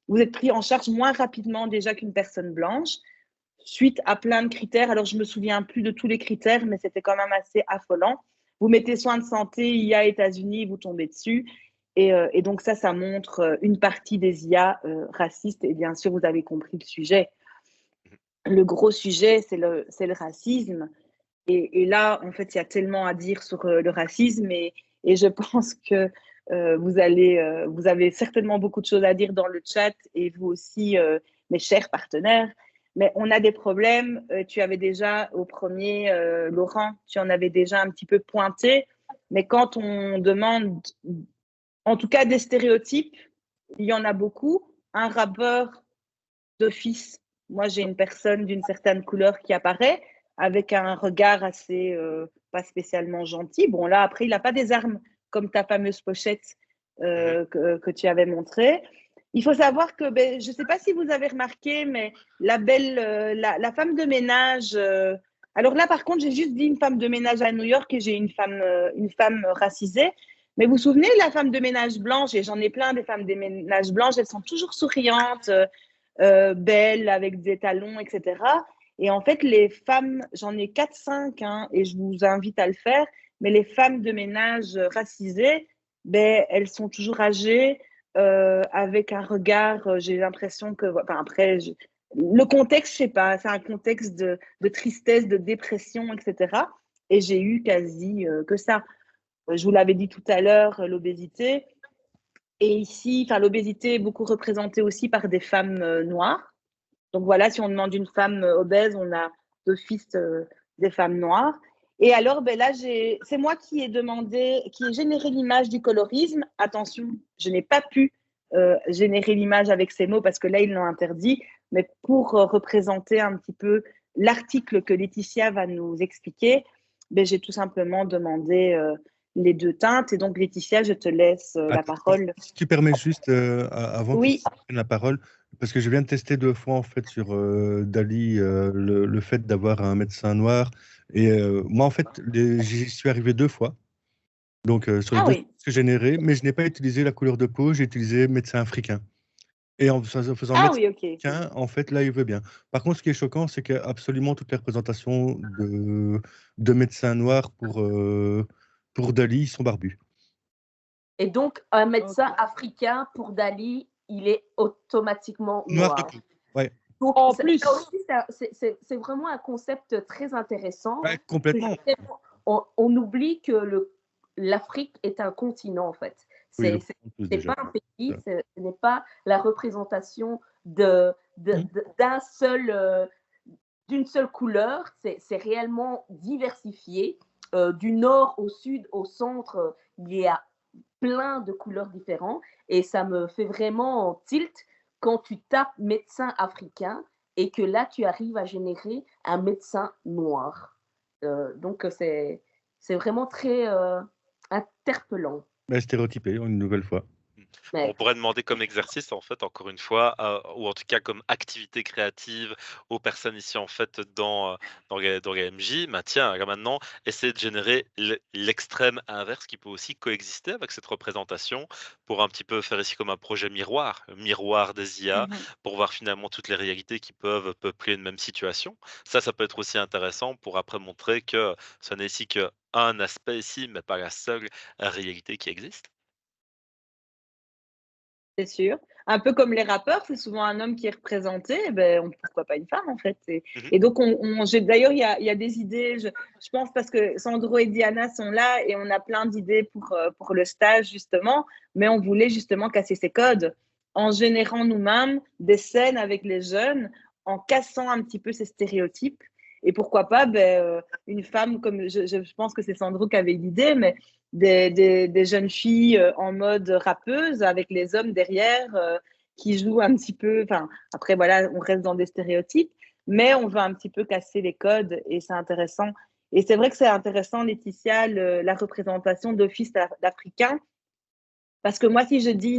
vous êtes pris en charge moins rapidement déjà qu'une personne blanche, suite à plein de critères. Alors je me souviens plus de tous les critères, mais c'était quand même assez affolant. Vous mettez soins de santé, IA États-Unis, vous tombez dessus. Et donc ça montre une partie des IA racistes. Et bien sûr, vous avez compris le sujet. Le gros sujet, c'est le racisme. Et là, en fait, il y a tellement à dire sur le racisme. Et je pense que vous avez certainement beaucoup de choses à dire dans le chat. Et vous aussi, mes chers partenaires. Mais on a des problèmes. Tu avais déjà au premier, Laurent, tu en avais déjà un petit peu pointé. Mais quand on demande, en tout cas des stéréotypes, il y en a beaucoup. Un rappeur d'office, moi j'ai une personne d'une certaine couleur qui apparaît avec un regard assez pas spécialement gentil. Bon là après il n'a pas des armes comme ta fameuse pochette que tu avais montrée. Il faut savoir que ben, je ne sais pas si vous avez remarqué, mais la femme de ménage. Alors là par contre j'ai juste dit une femme de ménage à New York et j'ai une femme racisée. Mais vous vous souvenez de la femme de ménage blanche, et j'en ai plein des femmes de ménage blanches, elles sont toujours souriantes, belles, avec des talons, etc. Et en fait, les femmes, j'en ai 4-5, hein, et je vous invite à le faire, mais les femmes de ménage racisées, ben, elles sont toujours âgées, avec un regard, j'ai l'impression que, enfin, après, le contexte, je sais pas, c'est un contexte de tristesse, de dépression, etc. Et j'ai eu quasi que ça. Je vous l'avais dit tout à l'heure, l'obésité. Et ici, enfin, l'obésité est beaucoup représentée aussi par des femmes noires. Donc voilà, si on demande une femme obèse, on a d'office des femmes noires. Et alors, ben là, c'est moi qui ai généré l'image du colorisme. Attention, je n'ai pas pu générer l'image avec ces mots parce que là, ils l'ont interdit. Mais pour représenter un petit peu l'article que Laetitia va nous expliquer, ben, j'ai tout simplement demandé les deux teintes. Et donc, Laetitia, je te laisse la parole. Si tu permets juste, avant que Oui. tu prennes la parole, parce que je viens de tester 2 fois en fait sur Dali le fait d'avoir un médecin noir. Et moi, en fait, j'y suis arrivé 2 fois. Donc, sur les Ah deux oui. que j'ai généré, mais je n'ai pas utilisé la couleur de peau, j'ai utilisé médecin africain. Et en faisant Ah médecin oui, ok. africain, en fait, là, il veut bien. Par contre, ce qui est choquant, c'est qu'absolument toutes les représentations de médecins noirs pour Dali sont barbus. Et donc, un médecin africain, pour Dali, il est automatiquement noir. Noir de peau, ouais. Donc, En plus, c'est vraiment un concept très intéressant. Ouais, complètement. On oublie que l'Afrique est un continent, en fait. Oui, C'est pas un pays, ce n'est pas la représentation d'une seule couleur. C'est réellement diversifié. Du nord au sud, au centre, il y a plein de couleurs différentes. Et ça me fait vraiment tilt quand tu tapes médecin africain et que là, tu arrives à générer un médecin noir. Donc, c'est vraiment très interpellant. Stéréotypé, une nouvelle fois. Ouais. On pourrait demander comme exercice, en fait, encore une fois, ou en tout cas comme activité créative aux personnes ici, en fait, dans GameJ, bah, tiens, là, maintenant, essayer de générer l'extrême inverse qui peut aussi coexister avec cette représentation pour un petit peu faire ici comme un projet miroir des IA, pour voir finalement toutes les réalités qui peuvent peupler une même situation. Ça peut être aussi intéressant pour après montrer que ce n'est ici qu'un aspect ici, mais pas la seule réalité qui existe. C'est sûr. Un peu comme les rappeurs, c'est souvent un homme qui est représenté, pourquoi pas une femme en fait. Et donc, d'ailleurs, il y a des idées, je pense, parce que Sandro et Diana sont là et on a plein d'idées pour le stage justement, mais on voulait justement casser ces codes en générant nous-mêmes des scènes avec les jeunes, en cassant un petit peu ces stéréotypes. Et pourquoi pas une femme, comme je pense que c'est Sandro qui avait l'idée, mais des jeunes filles en mode rappeuse avec les hommes derrière qui jouent un petit peu. Enfin, après, voilà, on reste dans des stéréotypes, mais on va un petit peu casser les codes et c'est intéressant. Et c'est vrai que c'est intéressant, Laetitia, la représentation d'office d'Africains. Parce que moi, si je dis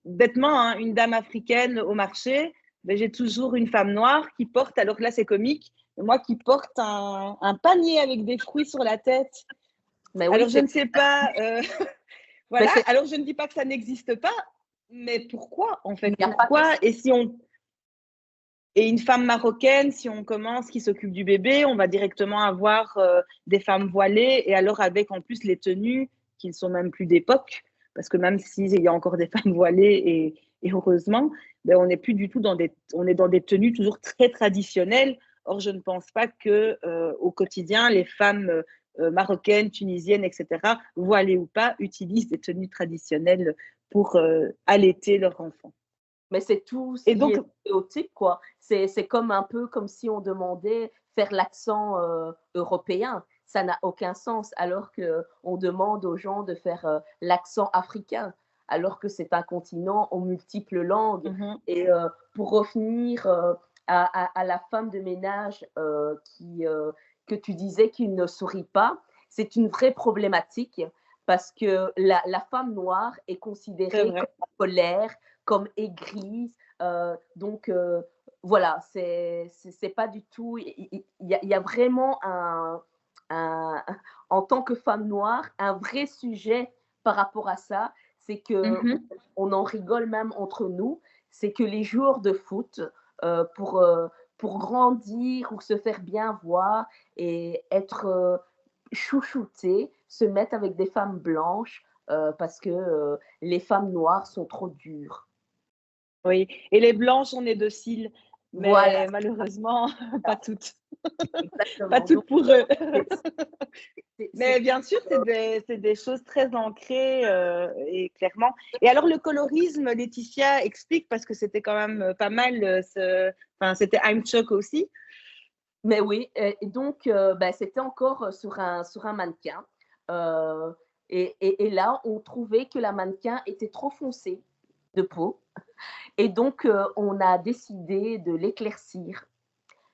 bêtement, hein, une dame africaine au marché, j'ai toujours une femme noire qui porte, alors que là, c'est comique, moi qui porte un panier avec des fruits sur la tête. Mais oui, alors, je ne sais pas. Voilà. Alors, je ne dis pas que ça n'existe pas, mais pourquoi, en fait? Pourquoi? Et une femme marocaine, si on commence, qui s'occupe du bébé, on va directement avoir des femmes voilées, et alors avec en plus les tenues qui ne sont même plus d'époque, parce que même s'il y a encore des femmes voilées, et heureusement, on n'est plus du tout on est dans des tenues toujours très traditionnelles. Or, je ne pense pas que au quotidien, les femmes marocaines, tunisiennes, etc., voilées ou pas, utilisent des tenues traditionnelles pour allaiter leur enfant. Mais c'est tout ce qui est stéréotype, quoi. C'est comme un peu comme si on demandait faire l'accent européen. Ça n'a aucun sens, alors qu'on demande aux gens de faire l'accent africain, alors que c'est un continent aux multiples langues. Et pour revenir à la femme de ménage que tu disais qu'il ne sourit pas, c'est une vraie problématique parce que la femme noire est considérée comme colère, comme aigrise. Donc, voilà, c'est pas du tout. Il y a vraiment en tant que femme noire, un vrai sujet par rapport à ça. C'est que on en rigole même entre nous. C'est que les joueurs de foot, pour grandir ou se faire bien voir et être chouchoutés, se mettent avec des femmes blanches parce que les femmes noires sont trop dures. Oui, et les blanches, on est dociles, mais voilà. Malheureusement, pas toutes. Pas toutes pour eux. Mais bien sûr, c'est des choses très ancrées et clairement. Et alors, le colorisme, Laetitia explique, parce que c'était quand même pas mal, c'était I'm Choc aussi. Mais oui, et donc, c'était encore sur un mannequin. Et là, on trouvait que la mannequin était trop foncée de peau. Et donc, on a décidé de l'éclaircir.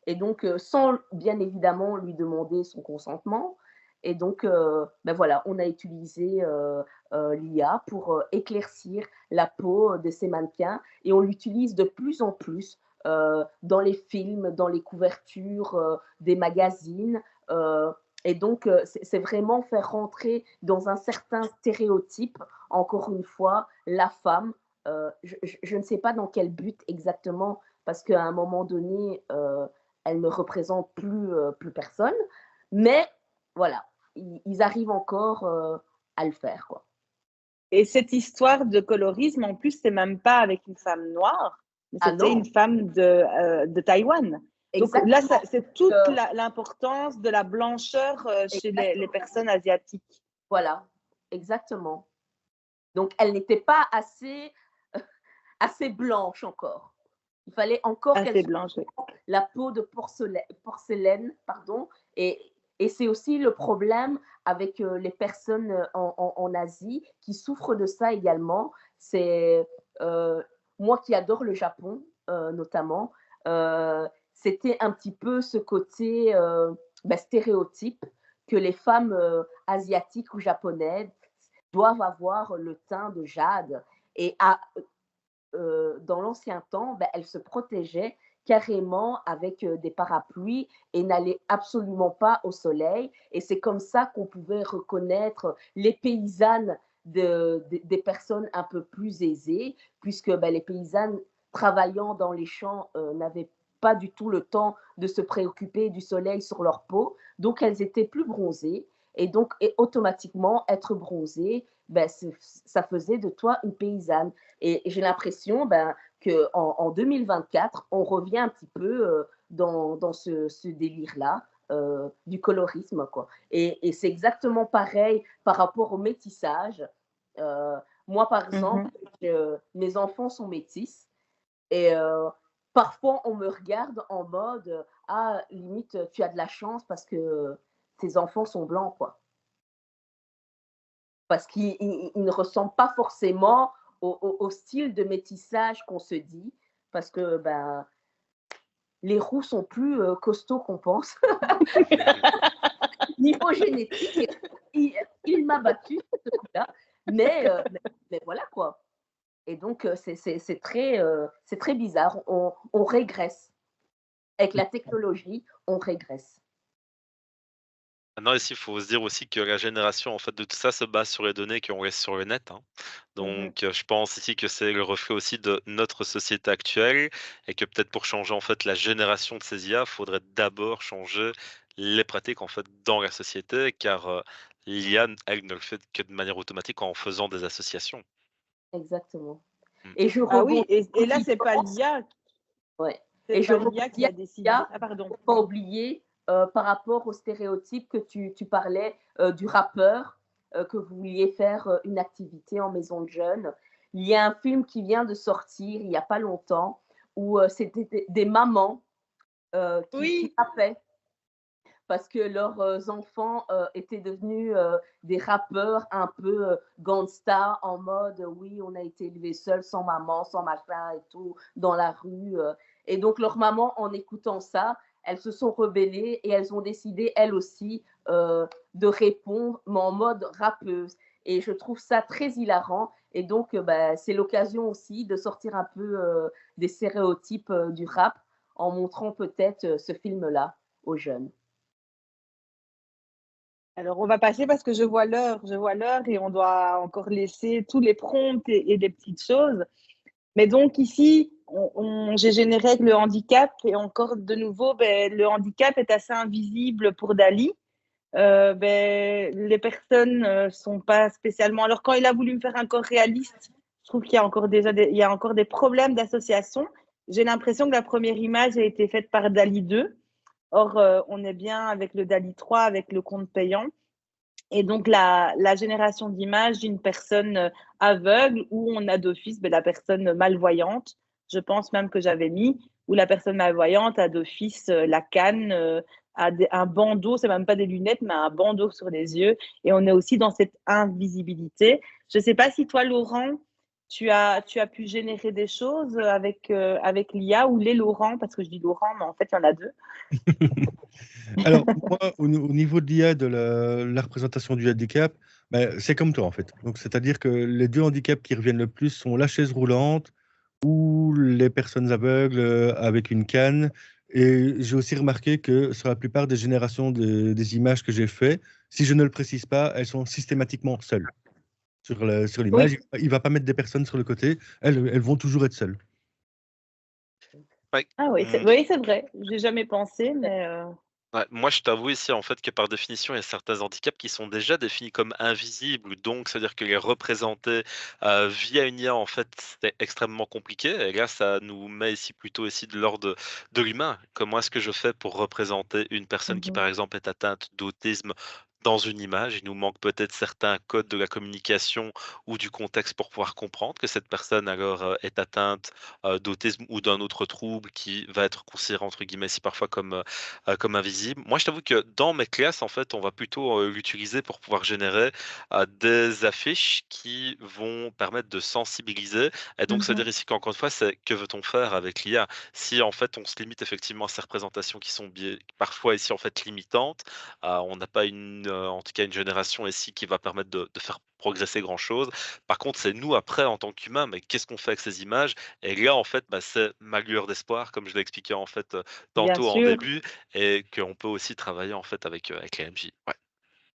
Et donc, sans bien évidemment lui demander son consentement. Et donc, voilà, on a utilisé l'IA pour éclaircir la peau de ces mannequins. Et on l'utilise de plus en plus dans les films, dans les couvertures des magazines. Et donc, c'est vraiment faire rentrer dans un certain stéréotype, encore une fois, la femme. Je ne sais pas dans quel but exactement, parce qu'à un moment donné, elle ne représente plus personne. Mais voilà, ils arrivent encore à le faire, quoi. Et cette histoire de colorisme, en plus, c'est même pas avec une femme noire, mais c'était une femme de Taïwan. Exactement. Donc là, c'est toute l'importance de la blancheur chez les personnes asiatiques. Voilà, exactement. Donc, elle n'était pas assez blanche encore. Il fallait encore qu'elle soit la peau de porcelaine, pardon. Et c'est aussi le problème avec les personnes en Asie qui souffrent de ça également. C'est moi qui adore le Japon, notamment. C'était un petit peu ce côté stéréotype que les femmes asiatiques ou japonaises doivent avoir le teint de jade. Et dans l'ancien temps, elles se protégeaient carrément avec des parapluies et n'allaient absolument pas au soleil. Et c'est comme ça qu'on pouvait reconnaître les paysannes des personnes un peu plus aisées, puisque les paysannes travaillant dans les champs n'avaient pas du tout le temps de se préoccuper du soleil sur leur peau. Donc, elles étaient plus bronzées. Et donc, automatiquement, être bronzée, ben, ça faisait de toi une paysanne. Et j'ai l'impression qu'en 2024, on revient un petit peu dans ce délire-là. Du colorisme, quoi. Et c'est exactement pareil par rapport au métissage. Moi, par exemple, mes enfants sont métis et parfois on me regarde en mode ah, limite, tu as de la chance parce que tes enfants sont blancs, quoi. Parce qu'ils ne ressemblent pas forcément au style de métissage qu'on se dit, parce que les roux sont plus costauds qu'on pense. Niveau génétique, il m'a battu, ce coup-là. Mais voilà, quoi. Et donc, c'est très bizarre. On régresse. Avec la technologie, on régresse. Maintenant, ici, il faut se dire aussi que la génération en fait, de tout ça se base sur les données qu'on laisse sur le net, hein. Donc, je pense ici que c'est le reflet aussi de notre société actuelle et que peut-être pour changer en fait la génération de ces IA, il faudrait d'abord changer les pratiques en fait dans la société, car l'IA, elle ne le fait que de manière automatique en faisant des associations. Exactement. Mm. Et je Ah oui, rebondis et là, c'est pas l'IA. Ouais. C'est Et pas je l'IA qui a décidé. Ah, pardon. faut pas oublier par rapport aux stéréotypes que tu parlais du rappeur, que vous vouliez faire une activité en maison de jeunes. Il y a un film qui vient de sortir il n'y a pas longtemps où c'était des mamans qui rappaient parce que leurs enfants étaient devenus des rappeurs un peu gangsta en mode oui, on a été élevés seuls, sans maman, sans machin et tout, dans la rue. Et donc, leurs mamans, en écoutant ça, elles se sont rebellées et elles ont décidé, elles aussi, de répondre, mais en mode rappeuse. Et je trouve ça très hilarant. Et donc, c'est l'occasion aussi de sortir un peu des stéréotypes du rap en montrant peut-être ce film-là aux jeunes. Alors, on va passer parce que je vois l'heure et on doit encore laisser tous les prompts et des petites choses. Mais donc ici, j'ai généré avec le handicap et encore de nouveau, le handicap est assez invisible pour Dali. Les personnes ne sont pas spécialement. Alors, quand il a voulu me faire un corps réaliste, je trouve qu'il y a encore il y a encore des problèmes d'association. J'ai l'impression que la première image a été faite par Dali 2. Or, on est bien avec le Dali 3, avec le compte payant. Et donc, la génération d'images d'une personne aveugle où on a d'office la personne malvoyante, je pense même que j'avais mis, où la personne malvoyante a d'office la canne, a un bandeau, c'est même pas des lunettes, mais un bandeau sur les yeux. Et on est aussi dans cette invisibilité. Je ne sais pas si toi, Laurent, tu as pu générer des choses avec l'IA ou les Laurent, parce que je dis Laurent, mais en fait, il y en a deux. Alors, moi, au niveau de l'IA, de la représentation du handicap, c'est comme toi, en fait. Donc, c'est-à-dire que les deux handicaps qui reviennent le plus sont la chaise roulante ou les personnes aveugles avec une canne. Et j'ai aussi remarqué que sur la plupart des générations des images que j'ai faites, si je ne le précise pas, elles sont systématiquement seules. Sur l'image, Oui. il ne va pas mettre des personnes sur le côté, elles vont toujours être seules. Ouais. Ah oui, c'est vrai. J'ai jamais pensé, mais Ouais, moi, je t'avoue ici, en fait, que par définition, il y a certains handicaps qui sont déjà définis comme invisibles, donc c'est-à-dire que les représenter via une IA, en fait, c'est extrêmement compliqué. Et là, ça nous met ici plutôt ici de l'ordre de l'humain. Comment est-ce que je fais pour représenter une personne qui, par exemple, est atteinte d'autisme dans une image? Il nous manque peut-être certains codes de la communication ou du contexte pour pouvoir comprendre que cette personne, alors, est atteinte d'autisme ou d'un autre trouble qui va être considéré, entre guillemets, ici parfois comme invisible. Moi, je t'avoue que dans mes classes, en fait, on va plutôt l'utiliser pour pouvoir générer des affiches qui vont permettre de sensibiliser. Et donc, c'est-à-dire ici qu'encore une fois, c'est que veut-on faire avec l'IA? Si en fait, on se limite effectivement à ces représentations qui sont parfois ici en fait limitantes, on n'a pas en tout cas une génération ici qui va permettre de faire progresser grand chose. Par contre, c'est nous après en tant qu'humains, mais qu'est-ce qu'on fait avec ces images? Et là, en fait, c'est ma lueur d'espoir, comme je l'ai expliqué en fait bien tantôt en sûr. début, et qu'on peut aussi travailler en fait avec les MJ. Ouais.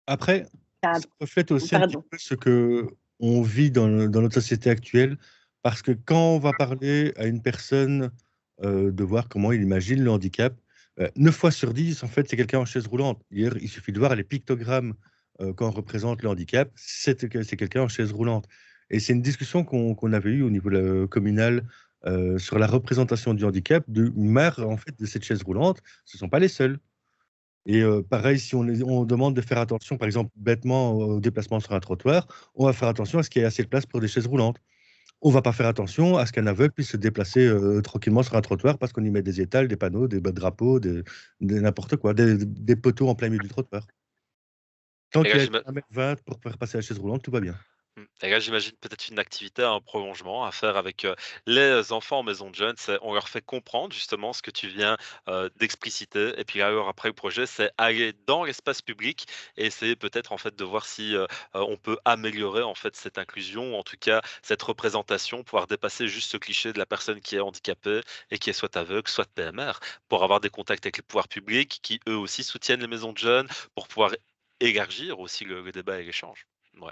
Après, Ah, ça reflète aussi un petit pardon. peu ce qu'on vit dans notre société actuelle, parce que quand on va parler à une personne de voir comment il imagine le handicap, 9 fois sur 10, en fait, c'est quelqu'un en chaise roulante. Hier, il suffit de voir les pictogrammes quand on représente le handicap, c'est quelqu'un en chaise roulante. Et c'est une discussion qu'on avait eue au niveau communal sur la représentation du handicap, de marre en fait de cette chaise roulante. Ce ne sont pas les seuls. Et pareil, si on demande de faire attention, par exemple, bêtement au déplacement sur un trottoir, on va faire attention à ce qu'il y ait assez de place pour des chaises roulantes. On ne va pas faire attention à ce qu'un aveugle puisse se déplacer tranquillement sur un trottoir parce qu'on y met des étals, des panneaux, des drapeaux, n'importe quoi, des poteaux en plein milieu du trottoir. Tant Et qu'il là, y a j'ima- 1,20 m pour faire passer la chaise roulante, tout va bien. Et là, j'imagine peut-être une activité, un prolongement à faire avec les enfants en maison de jeunes. On leur fait comprendre justement ce que tu viens d'expliciter. Et puis alors, après, le projet, c'est aller dans l'espace public et essayer peut-être en fait de voir si on peut améliorer en fait cette inclusion, ou en tout cas cette représentation, pouvoir dépasser juste ce cliché de la personne qui est handicapée et qui est soit aveugle, soit PMR, pour avoir des contacts avec les pouvoirs publics qui eux aussi soutiennent les maisons de jeunes, pour pouvoir élargir aussi le débat et l'échange. Ouais.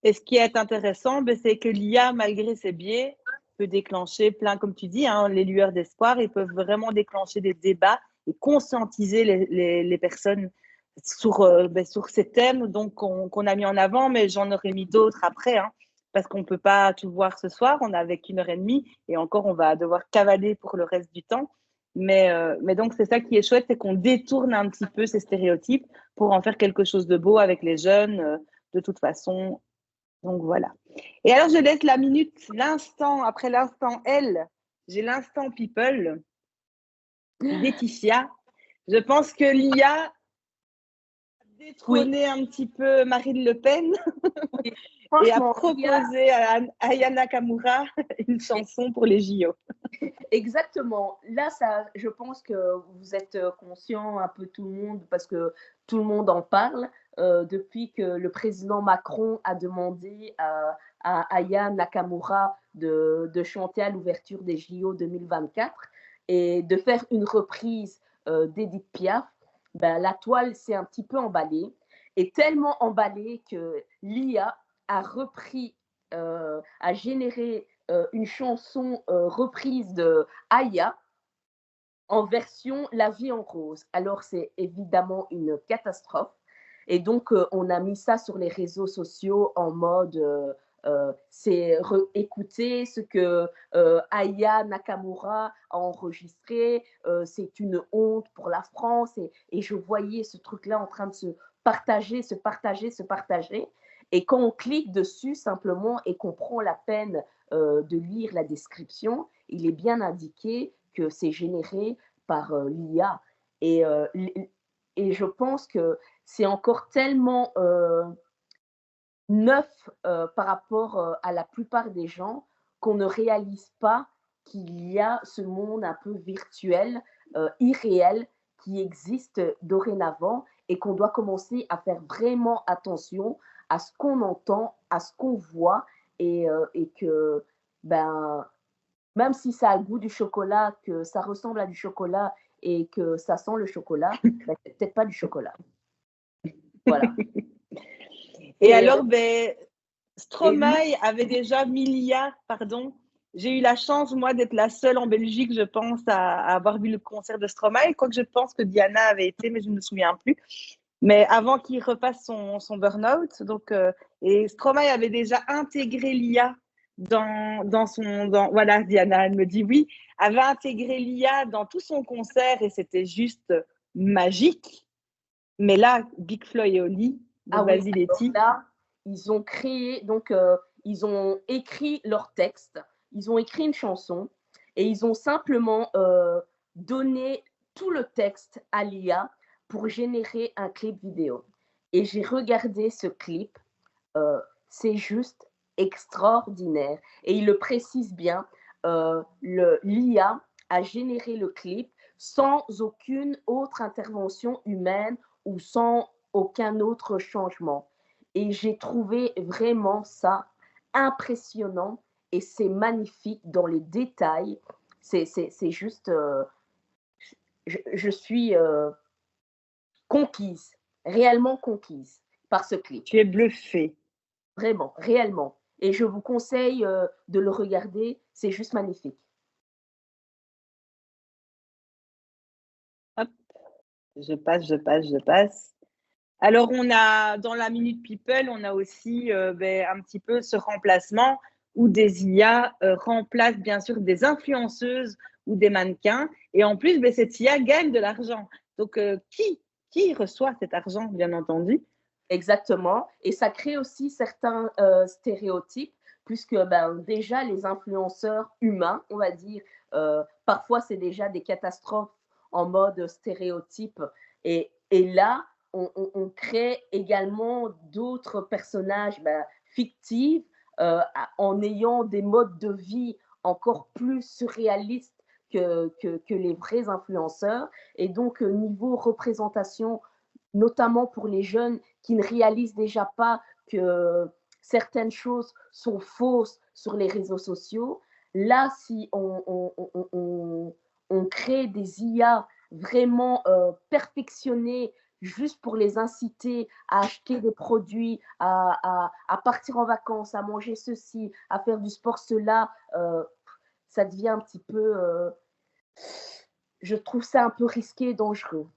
Et ce qui est intéressant, ben, c'est que l'IA, malgré ses biais, peut déclencher plein, comme tu dis, hein, les lueurs d'espoir. Ils peuvent vraiment déclencher des débats et conscientiser les personnes sur ces thèmes donc, qu'on a mis en avant, mais j'en aurais mis d'autres après, hein, parce qu'on ne peut pas tout voir ce soir. On n'a avec 1 heure et demie et encore, on va devoir cavaler pour le reste du temps. Mais donc, c'est ça qui est chouette, c'est qu'on détourne un petit peu ces stéréotypes pour en faire quelque chose de beau avec les jeunes. De toute façon, donc voilà. Et alors, je laisse la minute, l'instant, après l'instant L, j'ai l'instant People. Laetitia, je pense que l'IA a détrôné un petit peu Marine Le Pen Et et a franchement, proposé à Aya Nakamura une chanson pour les JO. exactement. Là, ça, je pense que vous êtes conscient un peu tout le monde parce que tout le monde en parle depuis que le président Macron a demandé à Aya Nakamura de chanter à l'ouverture des JO 2024 et de faire une reprise d'Edith Piaf. Ben, la toile s'est un petit peu emballée et tellement emballée que l'IA a repris, a généré une chanson reprise de Aya en version La vie en rose. Alors, c'est évidemment une catastrophe. Et donc, on a mis ça sur les réseaux sociaux en mode c'est écouter ce que Aya Nakamura a enregistré, c'est une honte pour la France. Et je voyais ce truc-là en train de se partager, se partager, se partager. Et quand on clique dessus simplement et qu'on prend la peine de lire la description, il est bien indiqué que c'est généré par l'IA. Et, et je pense que c'est encore tellement neuf par rapport à la plupart des gens qu'on ne réalise pas qu'il y a ce monde un peu virtuel, irréel, qui existe dorénavant et qu'on doit commencer à faire vraiment attention à ce qu'on entend, à ce qu'on voit et que ben, même si ça a le goût du chocolat, que ça ressemble à du chocolat et que ça sent le chocolat, ben, c'est peut-être pas du chocolat. Voilà. Et alors, ben, Stromae avait déjà 1 000 pardon. J'ai eu la chance, moi, d'être la seule en Belgique, je pense, à avoir vu le concert de Stromae. Quoique je pense que Diana avait été, mais je ne me souviens plus. Mais avant qu'il repasse son burn-out. Donc, et Stromae avait déjà intégré l'IA dans son. Voilà, Diana, elle me dit oui. Avait intégré l'IA dans tout son concert et c'était juste magique. Mais là, Big Flo et Oli, vas-y, Letty. Là, ils ont créé, donc ils ont écrit leur texte, ils ont écrit une chanson et ils ont simplement donné tout le texte à l'IA pour générer un clip vidéo. Et j'ai regardé ce clip, c'est juste extraordinaire. Et il le précise bien, l'IA a généré le clip sans aucune autre intervention humaine ou sans aucun autre changement. Et j'ai trouvé vraiment ça impressionnant et c'est magnifique dans les détails. C'est juste, je suis conquise, réellement conquise par ce clip. Tu es bluffée. Vraiment, réellement. Et je vous conseille de le regarder, c'est juste magnifique. Hop, je passe. Alors, on a dans la Minute People, on a aussi un petit peu ce remplacement où des IA remplacent bien sûr des influenceuses ou des mannequins. Et en plus, cette IA gagne de l'argent. Donc, qui reçoit cet argent, bien entendu? Exactement. Et ça crée aussi certains stéréotypes, puisque déjà, les influenceurs humains, on va dire, parfois, c'est déjà des catastrophes en mode stéréotype. Et là, on crée également d'autres personnages fictifs en ayant des modes de vie encore plus surréalistes que les vrais influenceurs. Et donc, niveau représentation, notamment pour les jeunes qui ne réalisent déjà pas que certaines choses sont fausses sur les réseaux sociaux, là, si on crée des IA vraiment perfectionnées juste pour les inciter à acheter des produits, à partir en vacances, à manger ceci, à faire du sport cela, ça devient un petit peu... je trouve ça un peu risqué et dangereux.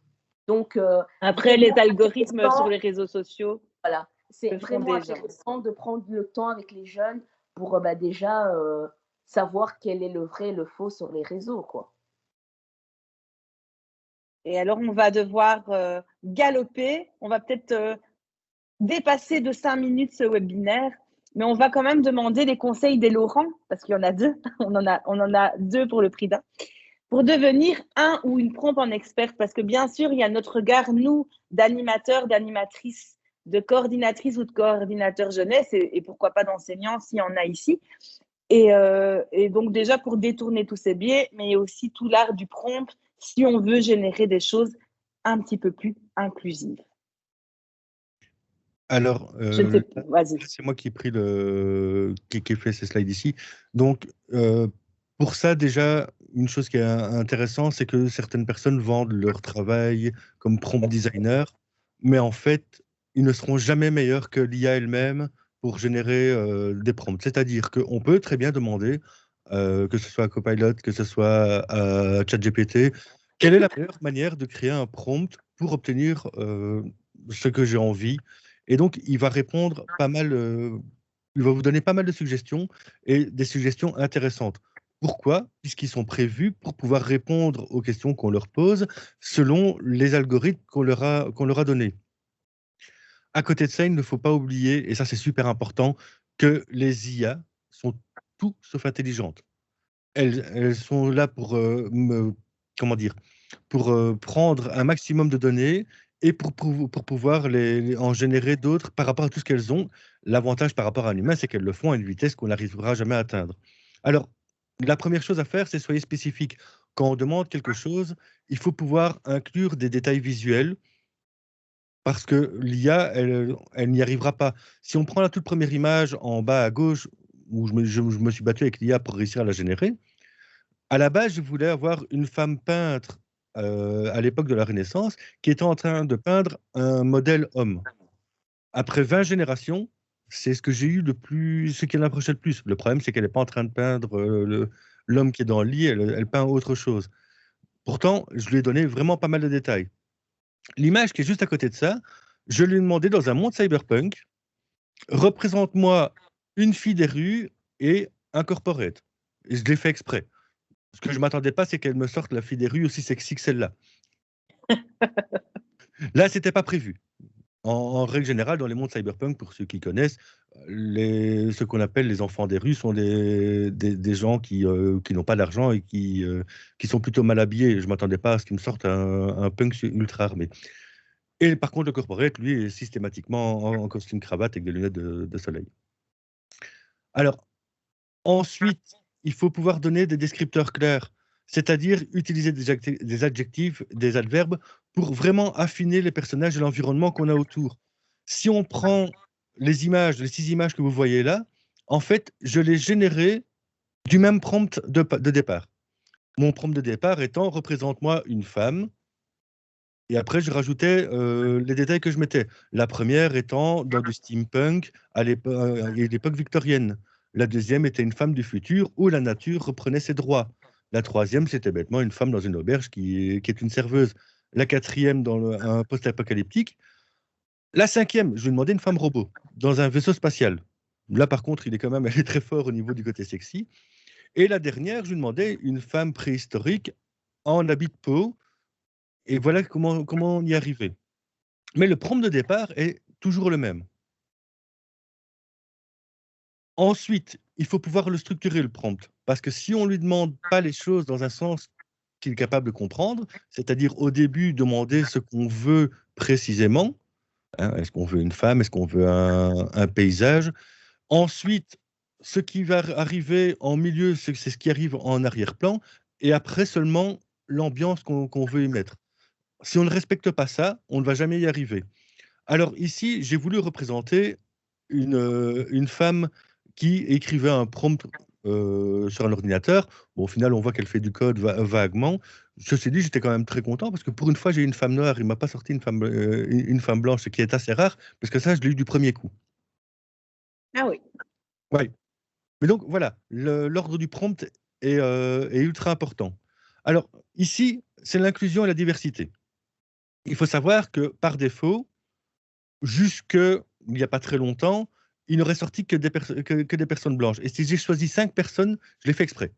Donc, après, les algorithmes sur les réseaux sociaux. Voilà, c'est vraiment intéressant de prendre le temps avec les jeunes pour déjà savoir quel est le vrai et le faux sur les réseaux, quoi. Et alors, on va devoir galoper. On va peut-être dépasser de 5 minutes ce webinaire, mais on va quand même demander les conseils des Laurent, parce qu'il y en a 2. On en a 2 pour le prix d'un. Pour devenir un ou une prompt en experte, parce que bien sûr, il y a notre regard, nous, d'animateurs, d'animatrices, de coordinatrices ou de coordinateurs jeunesse, et pourquoi pas d'enseignants s'il y en a ici. Et donc déjà, pour détourner tous ces biais, mais il y a aussi tout l'art du prompt, si on veut générer des choses un petit peu plus inclusives. Alors, vas-y. c'est moi qui ai fait ces slides ici. Donc, pour ça, déjà, une chose qui est intéressante, c'est que certaines personnes vendent leur travail comme prompt designer, mais en fait, ils ne seront jamais meilleurs que l'IA elle-même pour générer des prompts. C'est-à-dire qu'on peut très bien demander, que ce soit à Copilot, que ce soit à ChatGPT, quelle est la meilleure manière de créer un prompt pour obtenir ce que j'ai envie. Et donc, il va répondre pas mal, il va vous donner pas mal de suggestions et des suggestions intéressantes. Pourquoi? Puisqu'ils sont prévus pour pouvoir répondre aux questions qu'on leur pose selon les algorithmes qu'on leur a donnés. À côté de ça, il ne faut pas oublier, et ça c'est super important, que les IA sont tout sauf intelligentes. Elles sont là pour, comment dire, pour prendre un maximum de données et pour pouvoir en générer d'autres par rapport à tout ce qu'elles ont. L'avantage par rapport à un humain, c'est qu'elles le font à une vitesse qu'on n'arrivera jamais à atteindre. Alors, la première chose à faire, c'est soyez spécifique. Quand on demande quelque chose, il faut pouvoir inclure des détails visuels parce que l'IA, elle n'y arrivera pas. Si on prend la toute première image en bas à gauche, où je me suis battu avec l'IA pour réussir à la générer, à la base, je voulais avoir une femme peintre à l'époque de la Renaissance qui était en train de peindre un modèle homme. Après 20 générations, c'est ce que j'ai eu le plus, ce qui l'approchait le plus. Le problème, c'est qu'elle n'est pas en train de peindre l'homme qui est dans le lit, elle peint autre chose. Pourtant, je lui ai donné vraiment pas mal de détails. L'image qui est juste à côté de ça, je lui ai demandé dans un monde cyberpunk, représente-moi une fille des rues et un corporate. Et je l'ai fait exprès. Ce que je ne m'attendais pas, c'est qu'elle me sorte la fille des rues aussi sexy que celle-là. Là, ce n'était pas prévu. En règle générale, dans les mondes cyberpunk, pour ceux qui connaissent, ce qu'on appelle les enfants des rues sont des gens qui n'ont pas d'argent et qui sont plutôt mal habillés. Je ne m'attendais pas à ce qu'ils me sortent un punk ultra armé. Et par contre, le corporate, lui, est systématiquement en costume cravate avec des lunettes de soleil. Alors, ensuite, il faut pouvoir donner des descripteurs clairs, c'est-à-dire utiliser des adjectifs, des adverbes, pour vraiment affiner les personnages et l'environnement qu'on a autour. Si on prend les 6 images que vous voyez là, en fait, je les générais du même prompt de départ. Mon prompt de départ étant « représente-moi une femme », et après, je rajoutais les détails que je mettais. La première étant dans du steampunk à l'époque victorienne. La deuxième était une femme du futur où la nature reprenait ses droits. La troisième, c'était bêtement une femme dans une auberge qui est une serveuse. La quatrième, dans un post-apocalyptique. La cinquième, je lui ai demandé une femme robot dans un vaisseau spatial. Là, par contre, il est quand même allé très fort au niveau du côté sexy. Et la dernière, je lui ai demandé une femme préhistorique en habit de peau. Et voilà comment on y arriver. Mais le prompt de départ est toujours le même. Ensuite, il faut pouvoir le structurer, le prompt. Parce que si on ne lui demande pas les choses dans un sens qu'il est capable de comprendre, c'est-à-dire au début demander ce qu'on veut précisément, hein, est-ce qu'on veut une femme, est-ce qu'on veut un paysage. Ensuite, ce qui va arriver en milieu, c'est ce qui arrive en arrière-plan. Et après seulement l'ambiance qu'on veut y mettre. Si on ne respecte pas ça, on ne va jamais y arriver. Alors ici, j'ai voulu représenter une femme qui écrivait un prompt sur un ordinateur. Bon, au final, on voit qu'elle fait du code vaguement. Ceci dit, j'étais quand même très content parce que pour une fois, j'ai une femme noire. Il ne m'a pas sorti une femme blanche, ce qui est assez rare, parce que ça, je l'ai eu du premier coup. Ah oui. Ouais. Mais donc, voilà, l'ordre du prompt est ultra important. Alors, ici, c'est l'inclusion et la diversité. Il faut savoir que, par défaut, jusqu'il n'y a pas très longtemps, il n'aurait sorti que des personnes blanches. Et si j'ai choisi 5 personnes, je l'ai fait exprès.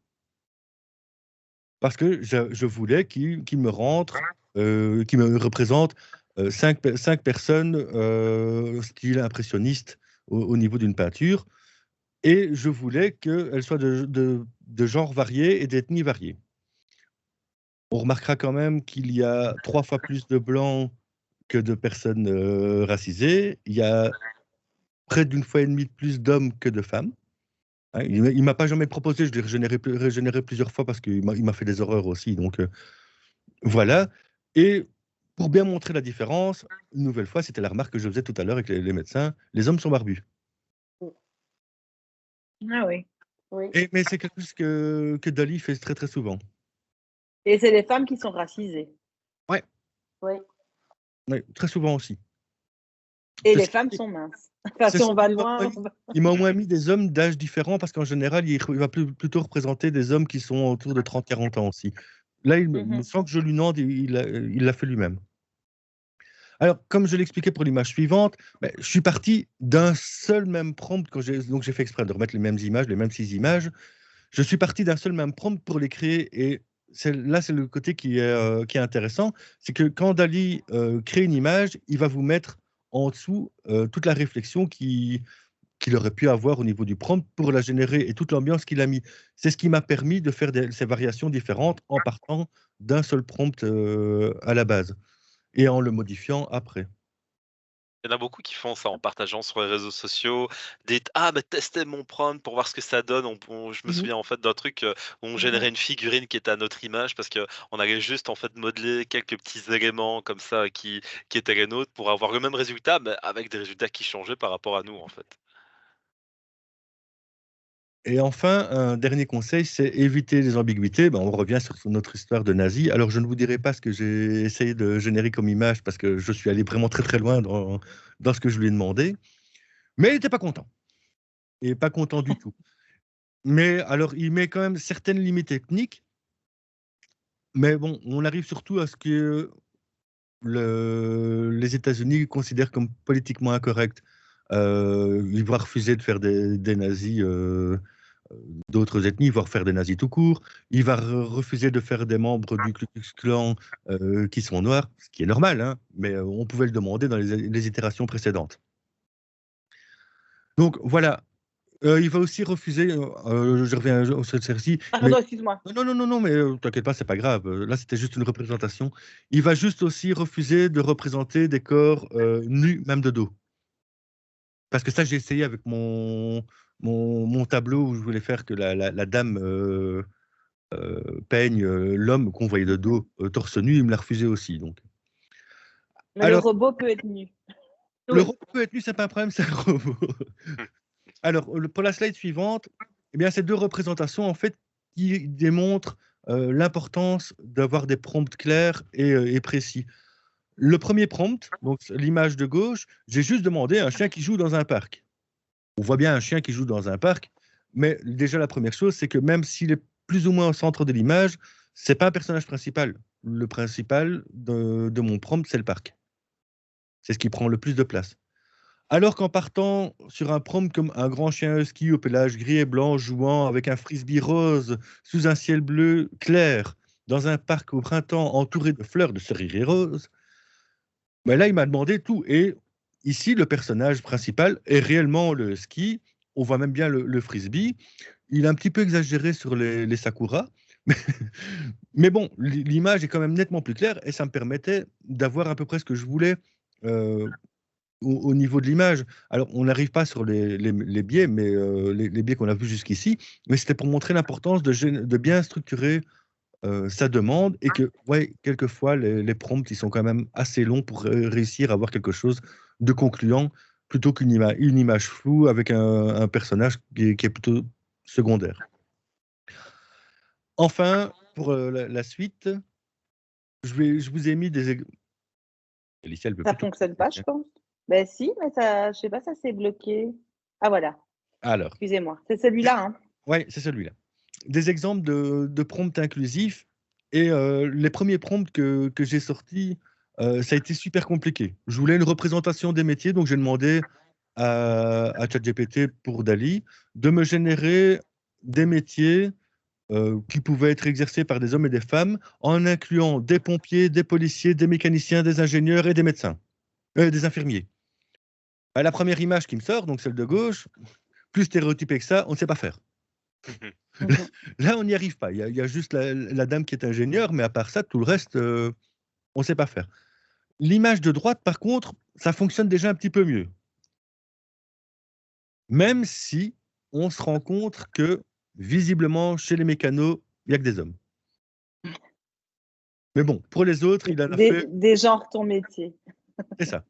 Parce que je voulais qu'il me rentre, qu'il me représente 5 personnes style impressionniste au niveau d'une peinture. Et je voulais qu'elles soient de genres variés et d'ethnies variées. On remarquera quand même qu'il y a 3 fois plus de blancs que de personnes racisées. Il y a près d'une fois et demie de plus d'hommes que de femmes. Hein, il ne m'a pas jamais proposé, je l'ai régénéré plusieurs fois parce qu'il m'a fait des horreurs aussi. Donc voilà. Et pour bien montrer la différence, une nouvelle fois, c'était la remarque que je faisais tout à l'heure avec les médecins, les hommes sont barbus. Ah oui. Oui. Mais c'est quelque chose que Dali fait très très souvent. Et c'est les femmes qui sont racisées. Ouais. Oui. Ouais, très souvent aussi. Et les femmes sont minces. Enfin, si on va loin. Il m'a au moins mis des hommes d'âge différents parce qu'en général, il va plutôt représenter des hommes qui sont autour de 30-40 ans aussi. Là, sans que je lui demande, il l'a fait lui-même. Alors, comme je l'expliquais pour l'image suivante, je suis parti d'un seul même prompt, donc j'ai fait exprès de remettre les mêmes images, les mêmes 6 images. Je suis parti d'un seul même prompt pour les créer et là, c'est le côté qui est intéressant, c'est que quand Dali crée une image, il va vous mettre en dessous toute la réflexion qu'il aurait pu avoir au niveau du prompt pour la générer et toute l'ambiance qu'il a mis. C'est ce qui m'a permis de faire ces variations différentes en partant d'un seul prompt à la base et en le modifiant après. Il y en a beaucoup qui font ça en partageant sur les réseaux sociaux. Dites: «Ah, mais testez mon prompt pour voir ce que ça donne». Je me souviens en fait d'un truc, où on générait une figurine qui était à notre image parce qu'on allait juste en fait modeler quelques petits éléments comme ça qui étaient les nôtres pour avoir le même résultat, mais avec des résultats qui changeaient par rapport à nous, en fait. Et enfin, un dernier conseil, c'est éviter les ambiguïtés. On revient sur notre histoire de nazi. Alors, je ne vous dirai pas ce que j'ai essayé de générer comme image parce que je suis allé vraiment très très loin dans ce que je lui ai demandé. Mais il n'était pas content. Et pas content du tout. Mais alors, il met quand même certaines limites techniques. Mais bon, on arrive surtout à ce que les États-Unis considèrent comme politiquement incorrect. Il va refuser de faire des nazis d'autres ethnies, voire faire des nazis tout court. Il va refuser de faire des membres du Ku Klux Klan qui sont noirs, ce qui est normal, hein, mais on pouvait le demander dans les itérations précédentes. Donc voilà. Il va aussi refuser, je reviens sur celle-ci. Pardon, excuse-moi. Non, mais t'inquiète pas, c'est pas grave. Là, c'était juste une représentation. Il va juste aussi refuser de représenter des corps nus, même de dos. Parce que ça, j'ai essayé avec mon tableau où je voulais faire que la dame peigne l'homme qu'on voyait de dos, torse nu, il me l'a refusé aussi. Donc. Mais alors, le robot peut être nu. Le robot peut être nu, c'est pas un problème, c'est un robot. Alors, pour la slide suivante, eh bien, c'est 2 représentations en fait qui démontrent l'importance d'avoir des prompts clairs et précis. Le premier prompt, donc l'image de gauche, j'ai juste demandé un chien qui joue dans un parc. On voit bien un chien qui joue dans un parc, mais déjà la première chose, c'est que même s'il est plus ou moins au centre de l'image, c'est pas un personnage principal. Le principal de mon prompt, c'est le parc. C'est ce qui prend le plus de place. Alors qu'en partant sur un prompt comme un grand chien husky au pelage gris et blanc jouant avec un frisbee rose sous un ciel bleu clair dans un parc au printemps entouré de fleurs de cerisier rose, ben là, il m'a demandé tout. Et ici, le personnage principal est réellement le husky. On voit même bien le frisbee. Il est un petit peu exagéré sur les sakuras. Mais bon, l'image est quand même nettement plus claire et ça me permettait d'avoir à peu près ce que je voulais au niveau de l'image. Alors, on n'arrive pas sur les biais, mais les biais qu'on a vus jusqu'ici, mais c'était pour montrer l'importance de bien structurer sa demande et que, ouais, quelquefois, les prompts, ils sont quand même assez longs pour réussir à avoir quelque chose de concluant plutôt qu'une une image floue avec un personnage qui est plutôt secondaire. Enfin, pour la suite, je vous ai mis des... Ça ne fonctionne pas, je pense. Ben si, mais ça, je sais pas, ça s'est bloqué. Ah voilà. Alors. Excusez-moi, c'est celui-là. Hein. Oui, c'est celui-là. Des exemples de prompts inclusifs. Et les premiers prompts que j'ai sortis, ça a été super compliqué. Je voulais une représentation des métiers, donc j'ai demandé à ChatGPT pour DALL-E de me générer des métiers qui pouvaient être exercés par des hommes et des femmes, en incluant des pompiers, des policiers, des mécaniciens, des ingénieurs et des médecins, des infirmiers. La première image qui me sort, donc celle de gauche, plus stéréotypée que ça, on ne sait pas faire. Là, on n'y arrive pas. Il y a juste la dame qui est ingénieure, mais à part ça, tout le reste, on ne sait pas faire. L'image de droite, par contre, ça fonctionne déjà un petit peu mieux. Même si on se rend compte que, visiblement, chez les mécanos, il n'y a que des hommes. Mais bon, pour les autres, il en a fait... Des genres ton métier. C'est ça.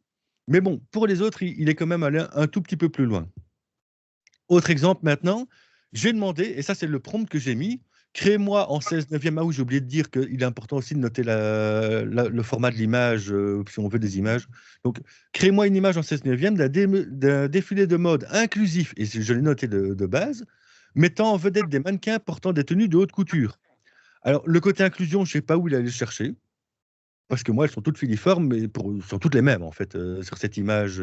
Mais bon, pour les autres, il est quand même allé un tout petit peu plus loin. Autre exemple maintenant, j'ai demandé, et ça c'est le prompt que j'ai mis, crée-moi en 16/9. Ah oui, j'ai oublié de dire qu'il est important aussi de noter le format de l'image, si on veut des images. Donc, crée-moi une image en 16/9 d'un défilé de mode inclusif, et je l'ai noté de base, mettant en vedette des mannequins portant des tenues de haute couture. Alors, le côté inclusion, je ne sais pas où il allait le chercher, parce que moi, elles sont toutes filiformes, mais sont toutes les mêmes, en fait, sur cette image.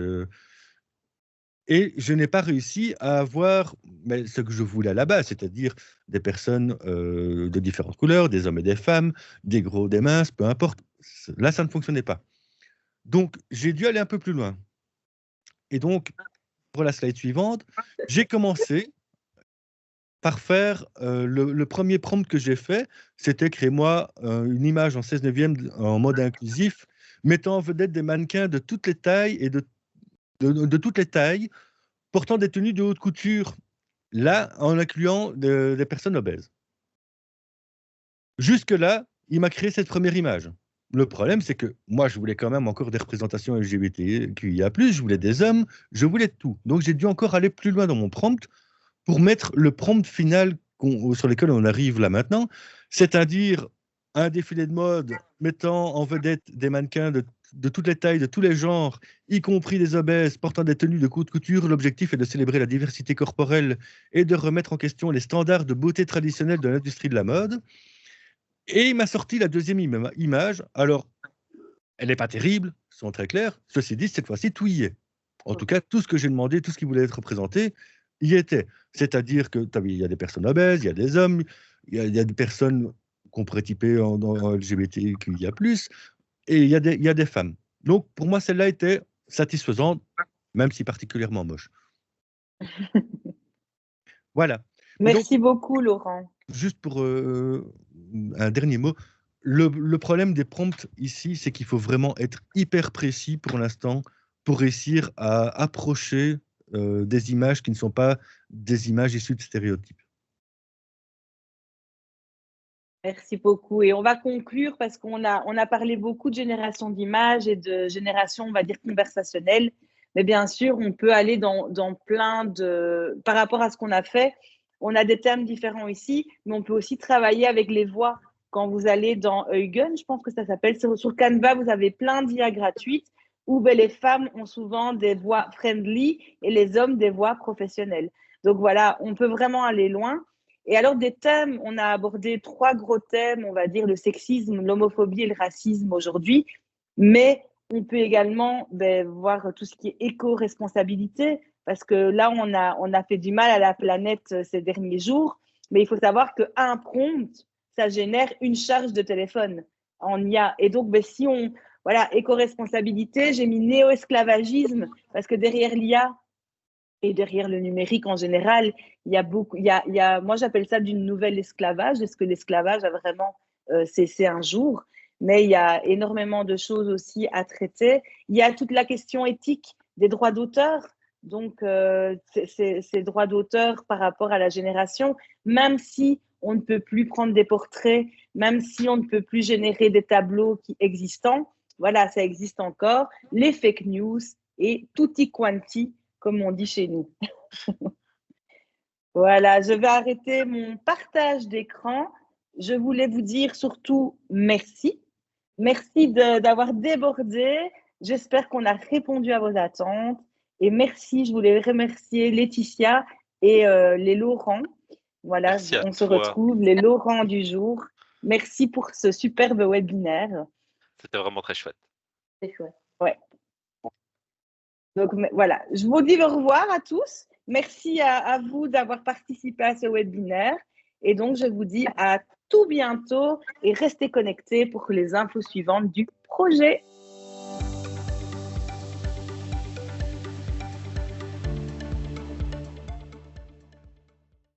Et je n'ai pas réussi à avoir ce que je voulais à la base, c'est-à-dire des personnes de différentes couleurs, des hommes et des femmes, des gros, des minces, peu importe. Là, ça ne fonctionnait pas. Donc, j'ai dû aller un peu plus loin. Et donc, pour la slide suivante, j'ai commencé par faire le premier prompt que j'ai fait, c'était crée-moi une image en 16/9 en mode inclusif, mettant en vedette des mannequins de toutes les tailles et de toutes les tailles, portant des tenues de haute couture, là, en incluant des personnes obèses. Jusque-là, il m'a créé cette première image. Le problème, c'est que moi, je voulais quand même encore des représentations LGBTQIA+, je voulais des hommes, je voulais tout. Donc, j'ai dû encore aller plus loin dans mon prompt pour mettre le prompt final sur lequel on arrive là maintenant, c'est-à-dire un défilé de mode mettant en vedette des mannequins de toutes les tailles, de tous les genres, y compris des obèses portant des tenues de haute couture. L'objectif est de célébrer la diversité corporelle et de remettre en question les standards de beauté traditionnels de l'industrie de la mode. Et il m'a sorti la deuxième image. Alors, elle n'est pas terrible, sont très clairs. Ceci dit, cette fois-ci, tout y est. En tout cas, tout ce que j'ai demandé, tout ce qui voulait être représenté, y était. C'est-à-dire qu'il y a des personnes obèses, il y a des hommes, il y a des personnes qu'on pourrait typer en LGBTQIA+, et il y a des femmes. Donc, pour moi, celle-là était satisfaisante, même si particulièrement moche. Voilà. Merci beaucoup, Laurent. Juste pour un dernier mot, le problème des prompts ici, c'est qu'il faut vraiment être hyper précis pour l'instant pour réussir à approcher des images qui ne sont pas des images issues de stéréotypes. Merci beaucoup. Et on va conclure parce qu'on a parlé beaucoup de génération d'images et de génération, on va dire, conversationnelle. Mais bien sûr, on peut aller dans plein de... Par rapport à ce qu'on a fait, on a des thèmes différents ici, mais on peut aussi travailler avec les voix. Quand vous allez dans Eugen, je pense que ça s'appelle, sur Canva, vous avez plein d'IA gratuites où les femmes ont souvent des voix friendly et les hommes des voix professionnelles. Donc voilà, on peut vraiment aller loin. Et alors, des thèmes, on a abordé 3 gros thèmes, on va dire le sexisme, l'homophobie et le racisme aujourd'hui, mais on peut également voir tout ce qui est éco-responsabilité, parce que là, on a fait du mal à la planète ces derniers jours, mais il faut savoir qu'un prompt, ça génère une charge de téléphone en IA. Et donc, si on... Voilà, éco-responsabilité, j'ai mis néo-esclavagisme, parce que derrière l'IA et derrière le numérique en général, il y a beaucoup... moi, j'appelle ça du nouvel esclavage. Est-ce que l'esclavage a vraiment cessé un jour? Mais il y a énormément de choses aussi à traiter. Il y a toute la question éthique des droits d'auteur. Donc, ces droits d'auteur par rapport à la génération, même si on ne peut plus prendre des portraits, même si on ne peut plus générer des tableaux existants, voilà, ça existe encore. Les fake news et tutti quanti, comme on dit chez nous. Voilà, je vais arrêter mon partage d'écran. Je voulais vous dire surtout merci. Merci d'avoir débordé. J'espère qu'on a répondu à vos attentes. Et merci, je voulais remercier Laetitia et les Laurent. Voilà, on se retrouve, les Laurent du jour. Merci pour ce superbe webinaire. C'était vraiment très chouette. C'est chouette. Ouais. Donc voilà, je vous dis au revoir à tous. Merci à vous d'avoir participé à ce webinaire. Et donc, je vous dis à tout bientôt et restez connectés pour les infos suivantes du projet.